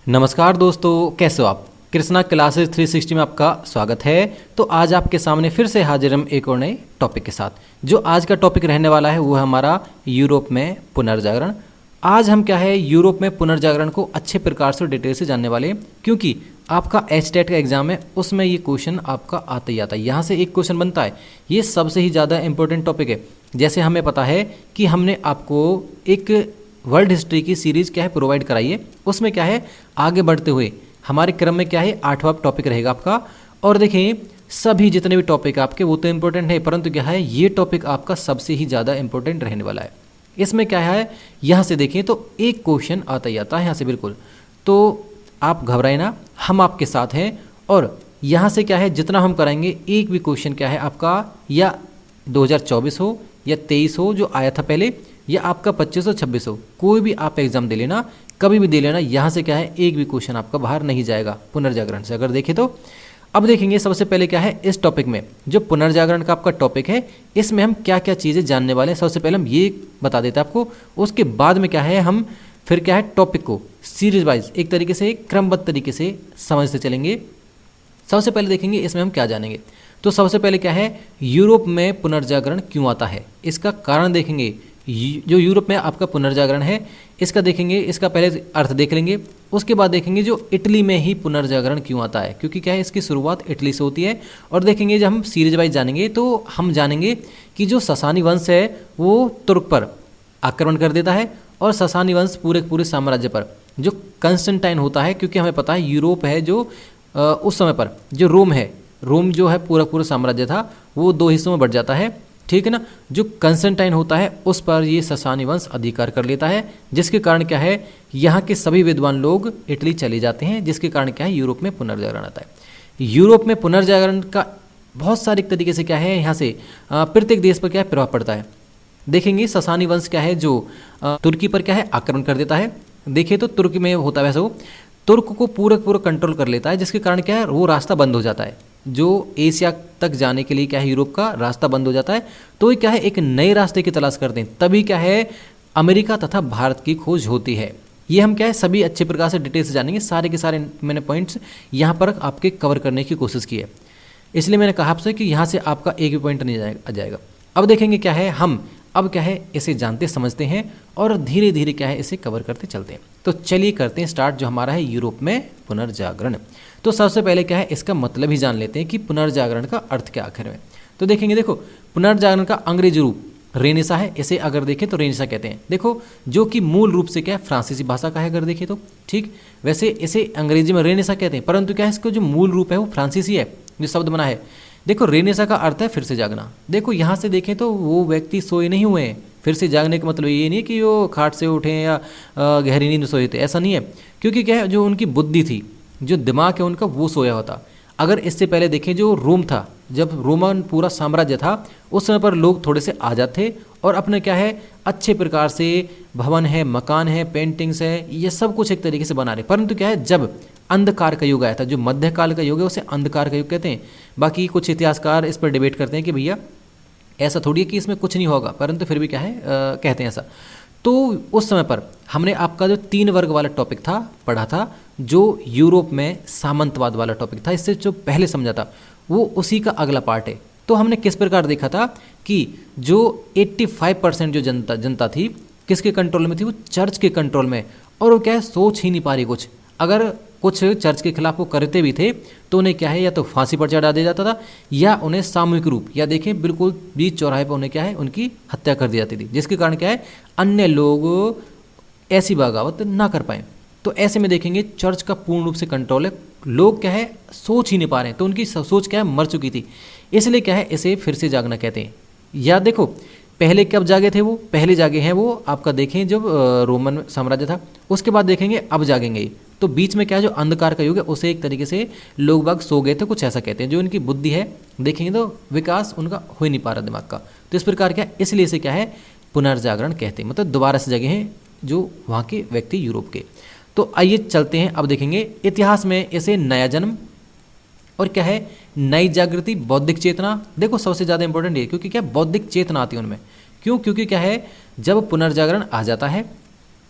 नमस्कार दोस्तों, कैसे हो आप। कृष्णा क्लासेस 360 में आपका स्वागत है। तो आज आपके सामने फिर से हाजिर हम एक और नए टॉपिक के साथ। जो आज का टॉपिक रहने वाला है वो है हमारा यूरोप में पुनर्जागरण। आज हम क्या है यूरोप में पुनर्जागरण को अच्छे प्रकार से डिटेल से जानने वाले हैं, क्योंकि आपका एचटेट का एग्जाम है, उसमें ये क्वेश्चन आपका आता ही आता है। यहाँ से एक क्वेश्चन बनता है, ये सबसे ही ज़्यादा इंपॉर्टेंट टॉपिक है। जैसे हमें पता है कि हमने आपको एक वर्ल्ड हिस्ट्री की सीरीज़ क्या है प्रोवाइड कराई है। उसमें क्या है आगे बढ़ते हुए हमारे क्रम में क्या है 8वां टॉपिक रहेगा आपका। और देखें सभी जितने भी टॉपिक आपके वो तो इम्पोर्टेंट है, परंतु क्या है ये टॉपिक आपका सबसे ही ज़्यादा इंपॉर्टेंट रहने वाला है। इसमें क्या है यहाँ से देखें तो एक क्वेश्चन आता ही आता है यहाँ से बिल्कुल। तो आप घबराए ना, हम आपके साथ हैं। और यहाँ से क्या है जितना हम कराएंगे एक भी क्वेश्चन क्या है आपका या 2024 हो या 23 हो जो आया था पहले, या आपका 25 हो 26 हो, कोई भी आप एग्जाम दे लेना, कभी भी दे लेना, यहाँ से क्या है एक भी क्वेश्चन आपका बाहर नहीं जाएगा पुनर्जागरण से। अगर देखें तो अब देखेंगे सबसे पहले क्या है इस टॉपिक में, जो पुनर्जागरण का आपका टॉपिक है, इसमें हम क्या क्या चीज़ें जानने वाले हैं। सबसे पहले हम ये बता देते हैं आपको, उसके बाद में क्या है हम फिर क्या है टॉपिक को सीरीज वाइज एक तरीके से क्रमबद्ध तरीके से समझते चलेंगे। सबसे पहले देखेंगे इसमें हम क्या जानेंगे। तो सबसे पहले क्या है यूरोप में पुनर्जागरण क्यों आता है, इसका कारण देखेंगे। जो यूरोप में आपका पुनर्जागरण है इसका देखेंगे, इसका पहले अर्थ देख लेंगे। उसके बाद देखेंगे जो इटली में ही पुनर्जागरण क्यों आता है, क्योंकि क्या है इसकी शुरुआत इटली से होती है। और देखेंगे जब हम सीरीज वाइज जानेंगे तो हम जानेंगे कि जो ससानी वंश है वो तुर्क पर आक्रमण कर देता है, और ससानी वंश पूरे साम्राज्य पर जो कंस्टेंटाइन होता है, क्योंकि हमें पता है यूरोप है जो उस समय पर जो रोम है, रोम जो है पूरा साम्राज्य था वो 2 हिस्सों में बढ़ जाता है, ठीक है ना। जो कंस्टेंटाइन होता है उस पर ये ससानी वंश अधिकार कर लेता है, जिसके कारण क्या है यहाँ के सभी विद्वान लोग इटली चले जाते हैं, जिसके कारण क्या है यूरोप में पुनर्जागरण आता है। यूरोप में पुनर्जागरण का बहुत सारे तरीके से क्या है यहाँ से प्रत्येक देश पर क्या है प्रभाव पड़ता है। देखेंगे ससानी वंश क्या है जो तुर्की पर क्या है आक्रमण कर देता है। देखिए तो तुर्की में होता है वैसे वो तुर्क को पूरा कंट्रोल कर लेता है, जिसके कारण क्या है वो रास्ता बंद हो जाता है, जो एशिया तक जाने के लिए क्या है यूरोप का रास्ता बंद हो जाता है। तो ये क्या है एक नए रास्ते की तलाश करते हैं, तभी क्या है अमेरिका तथा भारत की खोज होती है। ये हम क्या है सभी अच्छे प्रकार से डिटेल से जानेंगे, सारे के सारे मैंने पॉइंट्स यहाँ पर आपके कवर करने की कोशिश की है, इसलिए मैंने कहा आपसे कि यहाँ से आपका एक भी पॉइंट नहीं आ जाएगा। अब देखेंगे क्या है हम अब क्या है इसे जानते समझते हैं और धीरे धीरे क्या है इसे कवर करते चलते हैं। तो चलिए करते हैं स्टार्ट जो हमारा है यूरोप में पुनर्जागरण। तो सबसे पहले क्या है इसका मतलब ही जान लेते हैं कि पुनर्जागरण का अर्थ क्या आखिर में। तो देखेंगे देखो पुनर्जागरण का अंग्रेजी रूप रेनेसा है, इसे अगर देखें तो रेनेसा कहते हैं। देखो जो कि मूल रूप से क्या है फ्रांसीसी भाषा का है अगर देखें तो, ठीक। वैसे इसे अंग्रेजी में रेनेसा कहते हैं, परंतु क्या है इसका जो मूल रूप है वो फ्रांसीसी है, जो शब्द बना है। देखो रेनेसा का अर्थ है फिर से जागना। देखो यहाँ से देखें तो वो व्यक्ति सोए नहीं हुए हैं, फिर से जागने का मतलब ये नहीं है कि वो खाट से उठे या गहरी नींद में सोए थे, ऐसा नहीं है। क्योंकि क्या है जो उनकी बुद्धि थी, जो दिमाग है उनका वो सोया होता। अगर इससे पहले देखें जो रोम था, जब रोमन पूरा साम्राज्य था उस समय पर लोग थोड़े से आजाद थे और अपने क्या है अच्छे प्रकार से भवन है, मकान है, पेंटिंग्स है, ये सब कुछ एक तरीके से बना रहे। परंतु क्या है जब अंधकार का युग आया था, जो मध्यकाल का युग है उसे अंधकार का युग कहते हैं। बाकी कुछ इतिहासकार इस पर डिबेट करते हैं कि भैया ऐसा थोड़ी है कि इसमें कुछ नहीं होगा, परंतु फिर भी क्या है कहते हैं ऐसा। तो उस समय पर हमने आपका जो 3 वर्ग वाला टॉपिक था पढ़ा था, जो यूरोप में सामंतवाद वाला टॉपिक था, इससे जो पहले समझा था वो उसी का अगला पार्ट है। तो हमने किस प्रकार देखा था कि जो 85% जो जनता थी किसके कंट्रोल में थी, वो चर्च के कंट्रोल में। और वो क्या है सोच ही नहीं पा रही कुछ। अगर कुछ चर्च के खिलाफ वो करते भी थे तो उन्हें क्या है या तो फांसी पर चढ़ा दिया जाता था, या उन्हें सामूहिक रूप या देखें बिल्कुल बीच चौराहे पर उन्हें क्या है उनकी हत्या कर दी जाती थी, जिसके कारण क्या है अन्य लोग ऐसी बगावत ना कर पाए। तो ऐसे में देखेंगे चर्च का पूर्ण रूप से कंट्रोल है, लोग क्या है सोच ही नहीं पा रहे हैं, तो उनकी सोच क्या है मर चुकी थी, इसलिए क्या है इसे फिर से जागना कहते हैं। या देखो पहले कब जागे थे, वो पहले जागे हैं वो आपका देखें जब रोमन साम्राज्य था, उसके बाद देखेंगे अब जागेंगे। तो बीच में क्या है जो अंधकार का युग है उसे एक तरीके से लोग बाग सो गए थे, कुछ ऐसा कहते हैं। जो इनकी बुद्धि है देखेंगे तो विकास उनका हो ही नहीं पा रहा दिमाग का, तो इस प्रकार क्या इसलिए इसे क्या है पुनर्जागरण कहते हैं, मतलब दोबारा से जगे हैं जो वहाँ के व्यक्ति यूरोप के। तो आइए चलते हैं अब देखेंगे इतिहास में इसे नया जन्म और क्या है नई जागृति, बौद्धिक चेतना। देखो सबसे ज़्यादा इंपॉर्टेंट है क्योंकि क्या बौद्धिक चेतना आती है उनमें। क्यों? क्योंकि क्या है जब पुनर्जागरण आ जाता है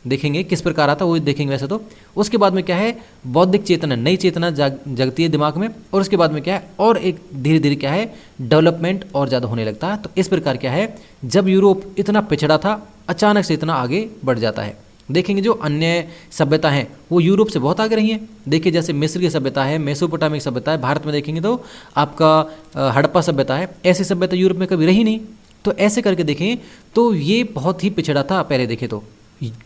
देखेंगे किस प्रकार आता है वो देखेंगे वैसे तो। उसके बाद में क्या है, बौद्धिक चेतना, नई चेतना जगती है दिमाग में, और उसके बाद में क्या है, और एक धीरे धीरे क्या है डेवलपमेंट और ज़्यादा होने लगता है। तो इस प्रकार क्या है, जब यूरोप इतना पिछड़ा था अचानक से इतना आगे बढ़ जाता है। देखेंगे जो अन्य सभ्यता हैं वो यूरोप से बहुत आगे रही हैं। देखिए जैसे मिस्र की सभ्यता है, मेसोपोटामिक सभ्यता है, भारत में देखेंगे तो आपका हड़प्पा सभ्यता है, ऐसी सभ्यता यूरोप में कभी रही नहीं। तो ऐसे करके देखें तो ये बहुत ही पिछड़ा था पहले देखें तो,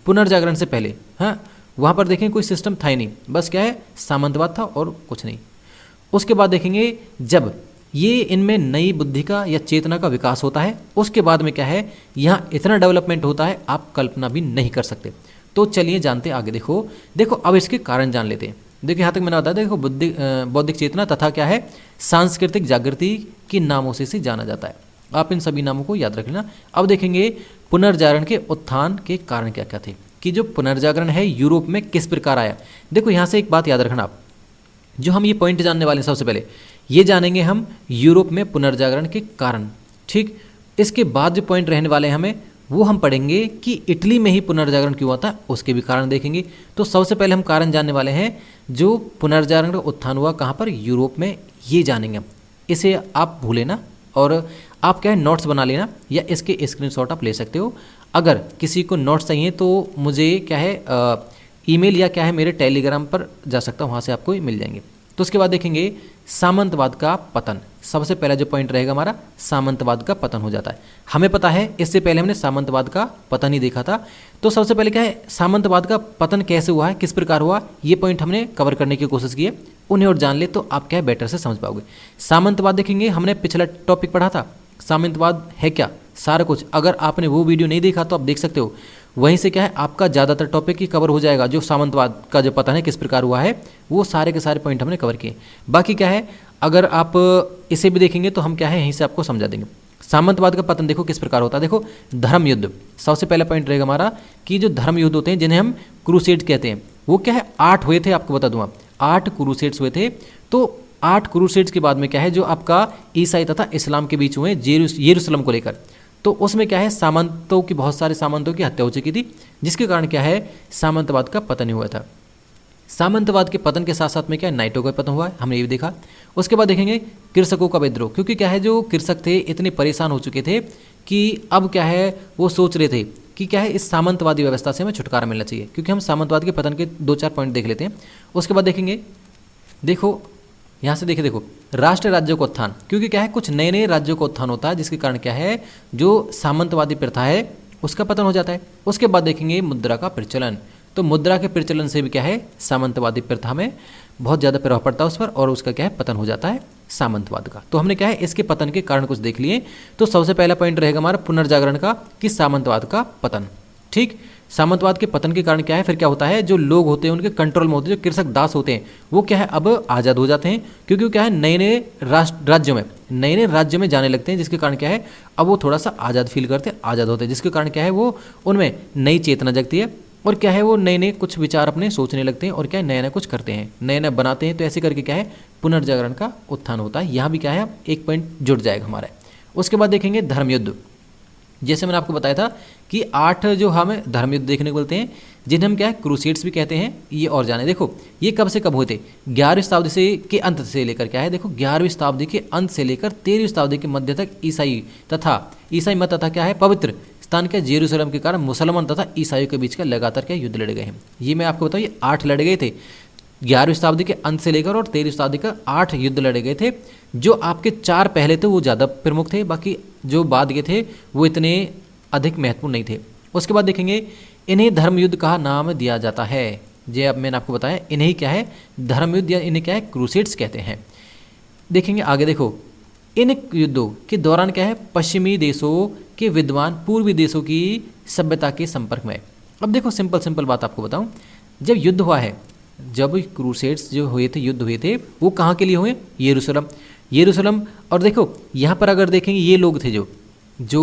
पुनर्जागरण से पहले। हाँ, वहाँ पर देखें कोई सिस्टम था ही नहीं, बस क्या है सामंतवाद था और कुछ नहीं। उसके बाद देखेंगे जब ये इनमें नई बुद्धि का या चेतना का विकास होता है, उसके बाद में क्या है यहाँ इतना डेवलपमेंट होता है आप कल्पना भी नहीं कर सकते। तो चलिए जानते आगे। देखो अब इसके कारण जान लेते हैं। देखिए यहाँ तक मैंने बताया, देखो बौद्धिक चेतना तथा क्या है सांस्कृतिक जागृति के नामों से जाना जाता है। आप इन सभी नामों को याद रख लेना। अब देखेंगे पुनर्जागरण के उत्थान के कारण क्या क्या थे, कि जो पुनर्जागरण है यूरोप में किस प्रकार आया। देखो यहाँ से एक बात याद रखना आप, जो हम ये पॉइंट जानने वाले हैं सबसे पहले ये जानेंगे हम यूरोप में पुनर्जागरण के कारण, ठीक। इसके बाद जो पॉइंट रहने वाले हैं हमें वो हम पढ़ेंगे कि इटली में ही पुनर्जागरण क्यों हुआ था, उसके भी कारण देखेंगे। तो सबसे पहले हम कारण जानने वाले हैं जो पुनर्जागरण का उत्थान हुआ कहाँ पर, यूरोप में, ये जानेंगे हम। इसे आप भूले ना, और आप क्या है नोट्स बना लेना या इसके स्क्रीनशॉट आप ले सकते हो। अगर किसी को नोट्स चाहिए तो मुझे क्या है ईमेल या क्या है मेरे टेलीग्राम पर जा सकता हूँ, वहाँ से आपको मिल जाएंगे। तो उसके बाद देखेंगे सामंतवाद का पतन। सबसे पहला जो पॉइंट रहेगा हमारा, सामंतवाद का पतन हो जाता है। हमें पता है इससे पहले हमने सामंतवाद का पतन ही देखा था। तो सबसे पहले क्या है सामंतवाद का पतन कैसे हुआ है, किस प्रकार हुआ, ये पॉइंट हमने कवर करने की कोशिश की है। उन्हें और जान ले तो आप क्या है बेटर से समझ पाओगे। सामंतवाद देखेंगे, हमने पिछला टॉपिक पढ़ा था सामंतवाद है क्या, सारा कुछ। अगर आपने वो वीडियो नहीं देखा तो आप देख सकते हो, वहीं से क्या है आपका ज़्यादातर टॉपिक ही कवर हो जाएगा। जो सामंतवाद का जो पतन है किस प्रकार हुआ है वो सारे के सारे पॉइंट हमने कवर किए। बाकी क्या है अगर आप इसे भी देखेंगे तो हम क्या है यहीं से आपको समझा देंगे। सामंतवाद का पतन देखो किस प्रकार होता है। देखो धर्म युद्ध सबसे पहला पॉइंट रहेगा हमारा, कि जो धर्म युद्ध होते हैं जिन्हें हम क्रूसेड कहते हैं, वो क्या है 8 हुए थे। आपको बता दूंगा 8 क्रूसेड्स हुए थे। तो 8 क्रूसेड्स के बाद में क्या है जो आपका ईसाई तथा इस्लाम के बीच हुए यरूशलेम को लेकर, तो उसमें क्या है सामंतों की, बहुत सारे सामंतों की हत्या हो चुकी थी, जिसके कारण क्या है सामंतवाद का पतन हुआ था। सामंतवाद के पतन के साथ साथ में क्या है नाइटों का पतन हुआ है, हमने ये भी देखा। उसके बाद देखेंगे कृषकों का विद्रोह, क्योंकि क्या है जो कृषक थे इतने परेशान हो चुके थे कि अब क्या है वो सोच रहे थे कि क्या है इस सामंतवादी व्यवस्था से हमें छुटकारा मिलना चाहिए। क्योंकि हम सामंतवाद के पतन के 2-4 पॉइंट देख लेते हैं। उसके बाद देखेंगे, देखो यहाँ से देखो राष्ट्र राज्यों का उत्थान, क्योंकि क्या है कुछ नए नए राज्यों का उत्थान होता है, जिसके कारण क्या है जो सामंतवादी प्रथा है उसका पतन हो जाता है। उसके बाद देखेंगे मुद्रा का प्रचलन, तो मुद्रा के प्रचलन से भी क्या है सामंतवादी प्रथा में बहुत ज़्यादा प्रभाव पड़ता है उस पर, और उसका क्या है पतन हो जाता है सामंतवाद का। तो हमने क्या है इसके पतन के कारण कुछ देख लिए। तो सबसे पहला पॉइंट रहेगा हमारा पुनर्जागरण का, कि सामंतवाद का पतन, ठीक। सामंतवाद के पतन के कारण क्या है, फिर क्या होता है जो लोग होते हैं उनके कंट्रोल में होते हैं, जो कृषक दास होते हैं वो क्या है अब आज़ाद हो जाते हैं। क्योंकि क्या है नए नए राज्यों में जाने लगते हैं, जिसके कारण क्या है अब वो थोड़ा सा आज़ाद फील करते हैं, आज़ाद होते हैं, जिसके कारण क्या है वो उनमें नई चेतना जगती है, और क्या है वो नए नए कुछ विचार अपने सोचने लगते हैं, और क्या है नया नया कुछ करते हैं, नया नया बनाते हैं। तो ऐसे करके क्या है पुनर्जागरण का उत्थान होता है। यहाँ भी क्या है एक पॉइंट जुड़ जाएगा हमारा। उसके बाद देखेंगे धर्मयुद्ध, जैसे मैंने आपको बताया था कि 8 जो हमें धर्मयुद्ध देखने को मिलते हैं, जिन्हें हम क्या है क्रूसेड्स भी कहते हैं। ये और जाने देखो ये कब से कब हुए थे, 11वीं शताब्दी से के अंत से लेकर क्या है देखो 11वीं शताब्दी के अंत से लेकर 13वीं शताब्दी के मध्य तक ईसाई मत तथा क्या है पवित्र स्थान के जेरूसलम के कारण मुसलमान तथा ईसाइयों के बीच का लगातार क्या युद्ध लड़े गए हैं। ये मैं आपको बताऊँ ये 8 लड़े गए थे, 11वीं शताब्दी के अंत से लेकर और 13वीं शताब्दी का 8 युद्ध लड़े गए थे। जो आपके 4 पहले थे वो ज़्यादा प्रमुख थे, बाकी जो बाद के थे वो इतने अधिक महत्वपूर्ण नहीं थे। उसके बाद देखेंगे इन्हें धर्मयुद्ध का नाम दिया जाता है। जे अब मैंने आपको बताया इन्हें क्या है धर्मयुद्ध या इन्हें क्या है क्रूसेड्स कहते हैं। देखेंगे आगे, देखो इन युद्धों के दौरान क्या है पश्चिमी देशों के विद्वान पूर्वी देशों की सभ्यता के संपर्क में। अब देखो सिंपल बात आपको बताऊं, जब युद्ध हुआ है, जब क्रूसेड्स जो हुए थे युद्ध हुए थे वो कहाँ के लिए हुए, यरूशलेम। और देखो यहाँ पर अगर देखेंगे ये लोग थे जो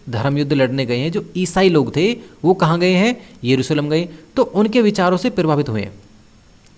धर्म युद्ध लड़ने गए हैं, जो ईसाई लोग थे वो कहाँ गए हैं, यरूशलेम गए। तो उनके विचारों से प्रभावित हुए हैं।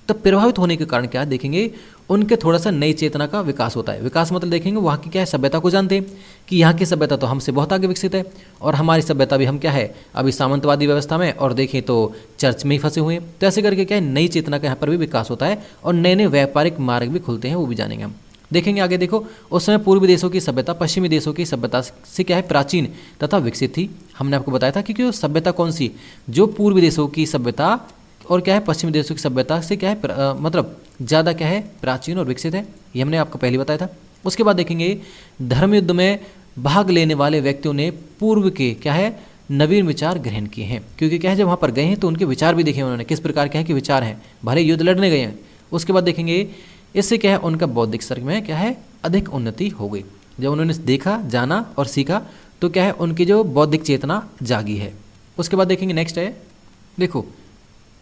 तो प्रभावित होने के कारण क्या देखेंगे, उनके थोड़ा सा नई चेतना का विकास होता है। विकास मतलब देखेंगे वहाँ की क्या है, सभ्यता को जानते हैं कि यहाँ की सभ्यता तो हमसे बहुत आगे विकसित है, और हमारी सभ्यता भी हम क्या है अभी सामंतवादी व्यवस्था में, और देखें तो चर्च में ही फंसे हुए हैं। तो ऐसे करके क्या है, नई चेतना का यहाँ पर भी विकास होता है और नए नए व्यापारिक मार्ग भी खुलते हैं, वो भी जानेंगे हम। देखेंगे आगे, देखो उस समय पूर्वी देशों की सभ्यता पश्चिमी देशों की सभ्यता से क्या है प्राचीन तथा विकसित थी। हमने आपको बताया था कि सभ्यता कौन सी, जो पूर्वी देशों की सभ्यता और क्या है पश्चिमी देशों की सभ्यता से क्या है मतलब ज़्यादा क्या है प्राचीन और विकसित है, ये हमने आपको पहले बताया था। उसके बाद देखेंगे धर्म युद्ध में भाग लेने वाले व्यक्तियों ने पूर्व के क्या है नवीन विचार ग्रहण किए हैं, क्योंकि क्या है जब वहाँ पर गए हैं तो उनके विचार भी देखे उन्होंने किस प्रकार के हैं कि विचार हैं, भले युद्ध लड़ने गए हैं। उसके बाद देखेंगे इससे क्या है उनका बौद्धिक स्तर में क्या है अधिक उन्नति हो गई। जब उन्होंने देखा, जाना और सीखा तो क्या है उनकी जो बौद्धिक चेतना जागी है। उसके बाद देखेंगे नेक्स्ट है, देखो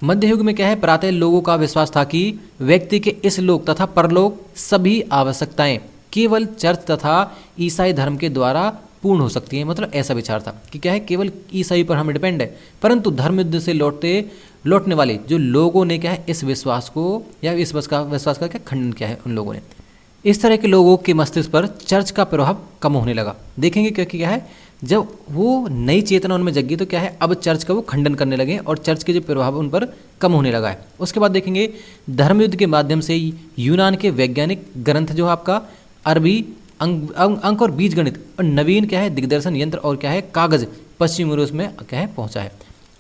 मध्य युग में क्या है प्रातः लोगों का विश्वास था कि व्यक्ति के इस लोक तथा परलोक सभी आवश्यकताएं केवल चर्च तथा ईसाई धर्म के द्वारा पूर्ण हो सकती है। मतलब ऐसा विचार था कि क्या है केवल ईसाई पर हम डिपेंड है, परंतु धर्म युद्ध से लौटने वाले जो लोगों ने क्या है इस विश्वास को या इस विश्वास का क्या खंडन किया है उन लोगों ने। इस तरह के लोगों के मस्तिष्क पर चर्च का प्रभाव कम होने लगा। देखेंगे क्योंकि क्या है जब वो नई चेतना उनमें जगी तो क्या है अब चर्च का वो खंडन करने लगे और चर्च के जो प्रभाव उन पर कम होने लगा है। उसके बाद देखेंगे धर्मयुद्ध के माध्यम से यूनान के वैज्ञानिक ग्रंथ जो है आपका अरबी अंक और बीज गणित और नवीन क्या है दिग्दर्शन यंत्र और क्या है कागज पश्चिमी रूस में क्या है पहुंचा है।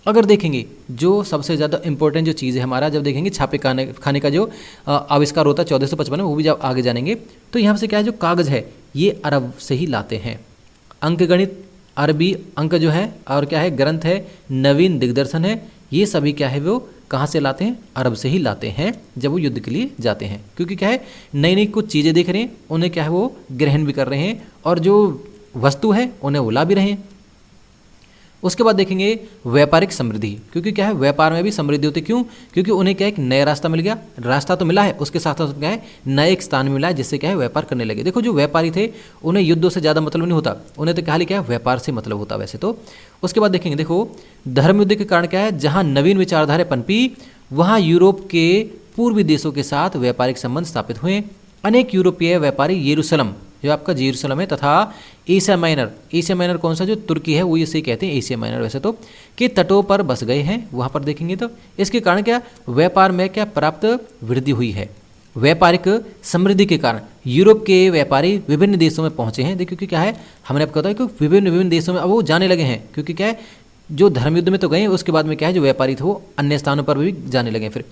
अगर देखेंगे जो सबसे ज़्यादा इंपॉर्टेंट जो चीज़ है हमारा, जब देखेंगे छापे खाने का जो आविष्कार होता है 1455 में, वो भी जब आगे जानेंगे तो यहाँ से क्या है जो कागज़ है ये अरब से ही लाते हैं। अंक गणित अरबी अंक जो है और क्या है ग्रंथ है नवीन दिग्दर्शन है, ये सभी क्या है वो कहाँ से लाते हैं, अरब से ही लाते हैं जब वो युद्ध के लिए जाते हैं। क्योंकि क्या है नई नई कुछ चीज़ें देख रहे हैं, उन्हें क्या है वो ग्रहण भी कर रहे हैं और जो वस्तु है उन्हें वो ला भी रहे हैं। उसके बाद देखेंगे व्यापारिक समृद्धि, क्योंकि क्या है व्यापार में भी समृद्धि होती है। क्यों? क्योंकि उन्हें क्या है एक नया रास्ता मिल गया, रास्ता तो मिला है उसके साथ साथ क्या है नए एक स्थान मिला है जिससे क्या है व्यापार करने लगे। देखो जो व्यापारी थे उन्हें युद्धों से ज़्यादा मतलब नहीं होता, उन्हें तो खाली क्या है व्यापार से मतलब होता वैसे तो। उसके बाद देखेंगे देखो धर्म युद्ध के कारण क्या है जहाँ नवीन विचारधारा पनपी वहाँ यूरोप के पूर्वी देशों के साथ व्यापारिक संबंध स्थापित हुए। अनेक यूरोपीय व्यापारी यरूशलेम जो आपका जेरूशलेम है तथा एशिया माइनर कौन सा जो तुर्की है वो इसे कहते हैं एशिया माइनर वैसे तो, के तटों पर बस गए हैं। वहाँ पर देखेंगे तो इसके कारण क्या व्यापार में क्या प्राप्त वृद्धि हुई है। व्यापारिक समृद्धि के कारण यूरोप के व्यापारी विभिन्न देशों में पहुँचे हैं। देखिए क्योंकि क्या है हमने आपको बताया कि विभिन्न देशों में अब वो जाने लगे हैं, क्योंकि क्या है जो धर्म युद्ध में तो गए उसके बाद में क्या है जो व्यापारी थे वो अन्य स्थानों पर भी जाने लगे। फिर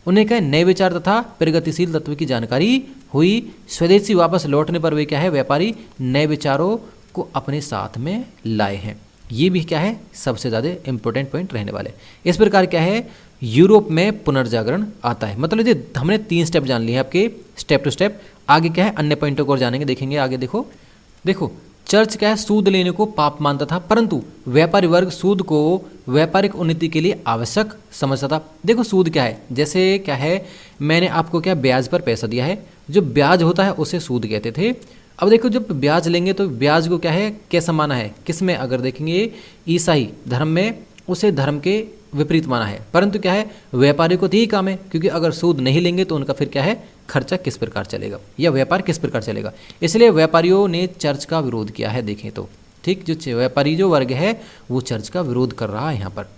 उन्हें क्या नए विचार तथा प्रगतिशील तत्व की जानकारी हुई। स्वदेशी वापस लौटने पर वे क्या है व्यापारी नए विचारों को अपने साथ में लाए हैं। ये भी क्या है सबसे ज़्यादा इंपॉर्टेंट पॉइंट रहने वाले। इस प्रकार क्या है यूरोप में पुनर्जागरण आता है। मतलब ये हमने 3 स्टेप जान लिए आपके स्टेप टू स्टेप। आगे क्या है अन्य पॉइंटों को और जानेंगे, देखेंगे आगे। देखो चर्च क्या है सूद लेने को पाप मानता था, परंतु व्यापारी वर्ग सूद को व्यापारिक उन्नति के लिए आवश्यक समझता था। देखो सूद क्या है, जैसे क्या है मैंने आपको क्या ब्याज पर पैसा दिया है, जो ब्याज होता है उसे सूद कहते थे। अब देखो जब ब्याज लेंगे तो ब्याज को क्या है कैसा माना है, किस में अगर देखेंगे ईसाई धर्म में उसे धर्म के विपरीत माना है, परंतु क्या है व्यापारी को तो यही काम है, क्योंकि अगर सूद नहीं लेंगे तो उनका फिर क्या है खर्चा किस प्रकार चलेगा या व्यापार किस प्रकार चलेगा। इसलिए व्यापारियों ने चर्च का विरोध किया है। देखें तो ठीक जो व्यापारी जो वर्ग है वो चर्च का विरोध कर रहा है यहाँ पर।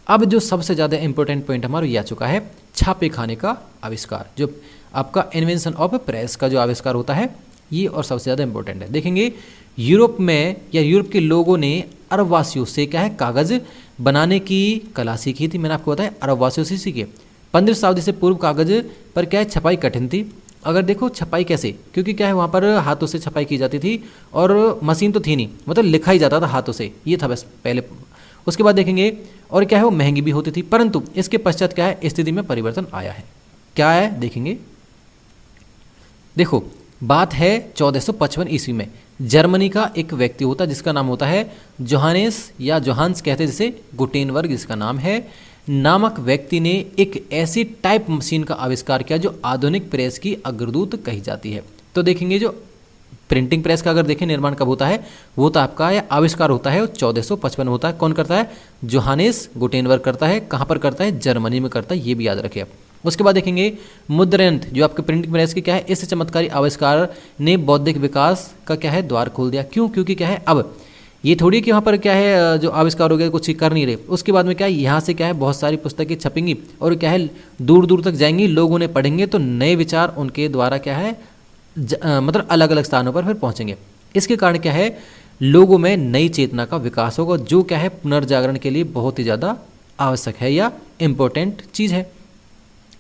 अब जो सबसे ज़्यादा इंपॉर्टेंट पॉइंट हमारा ये आ चुका है छापे खाने का आविष्कार, जो आपका इन्वेंशन ऑफ प्रेस का जो आविष्कार होता है ये और सबसे ज़्यादा इंपॉर्टेंट है। देखेंगे यूरोप में या यूरोप के लोगों ने अरबवासियों से क्या है कागज़ बनाने की कला सीखी थी। मैंने आपको बताया अरबवासियों से सीखी। 15वीं शताब्दी से पूर्व कागज़ पर क्या है छपाई कठिन थी। अगर देखो छपाई कैसे, क्योंकि क्या है वहाँ पर हाथों से छपाई की जाती थी और मशीन तो थी नहीं, मतलब लिखा ही जाता था हाथों से, ये था बस पहले। उसके बाद देखेंगे और क्या है वो महंगी भी होती थी, परंतु इसके पश्चात क्या है स्थिति में परिवर्तन आया है। क्या है देखेंगे, देखो बात है 1455 ईस्वी में जर्मनी का एक व्यक्ति होता है जिसका नाम होता है जोहानेस या जोहान्स कहते हैं, जिसे गुटेनबर्ग जिसका नाम है, नामक व्यक्ति ने एक ऐसी टाइप मशीन का आविष्कार किया जो आधुनिक प्रेस की अग्रदूत कही जाती है। तो देखेंगे जो प्रिंटिंग प्रेस का अगर देखें निर्माण कब होता है, वो तो आपका या आविष्कार होता है 1455 होता है। कौन करता है? जोहानेस गुटेनबर्ग करता है। कहाँ पर करता है? जर्मनी में करता है, ये भी याद रखिए आप। उसके बाद देखेंगे मुद्रयंत्र, जो आपके प्रिंटिंग प्रेस की क्या है, इस चमत्कारी आविष्कार ने बौद्धिक विकास का क्या है द्वार खोल दिया। क्यों? क्योंकि क्या है, अब ये थोड़ी कि वहाँ पर क्या है जो आविष्कार हो गया कुछ कर नहीं रहे, उसके बाद में क्या है यहाँ से क्या है बहुत सारी पुस्तकें छपेंगी और क्या है दूर दूर तक जाएंगी, लोग उन्हें पढ़ेंगे तो नए विचार उनके द्वारा क्या है मतलब अलग अलग स्थानों पर फिर पहुँचेंगे। इसके कारण क्या है लोगों में नई चेतना का विकास होगा, जो क्या है पुनर्जागरण के लिए बहुत ही ज़्यादा आवश्यक है या इम्पोर्टेंट चीज़ है।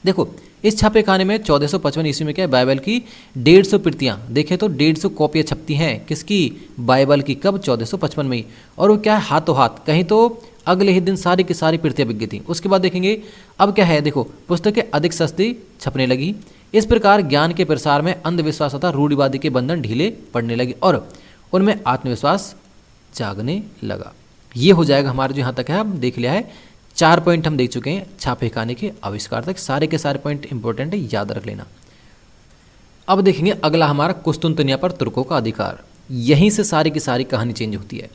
देखो इस छापे खाने में 1455 ईस्वी में क्या है बाइबल की 150 प्रतियां, देखें तो 150 कॉपियाँ छपती हैं किसकी, बाइबल की। कब? 1455 में ही। और वो क्या है हाथों हाथ, कहीं तो अगले ही दिन सारी की सारी प्रतियां बिक गई थी। उसके बाद देखेंगे अब क्या है, देखो पुस्तकें अधिक सस्ती छपने लगी। इस प्रकार ज्ञान के प्रसार में अंधविश्वास तथा रूढ़िवादी के बंधन ढीले पड़ने लगे और उनमें आत्मविश्वास जागने लगा। ये हो जाएगा हमारा जो यहाँ तक है, हम देख लिया है 4 पॉइंट हम देख चुके हैं छापे खाने के आविष्कार तक। सारे के सारे पॉइंट इंपॉर्टेंट है, याद रख लेना। अब देखेंगे अगला हमारा कुस्तुनतनिया पर तुर्कों का अधिकार। यहीं से सारी की सारी कहानी चेंज होती है।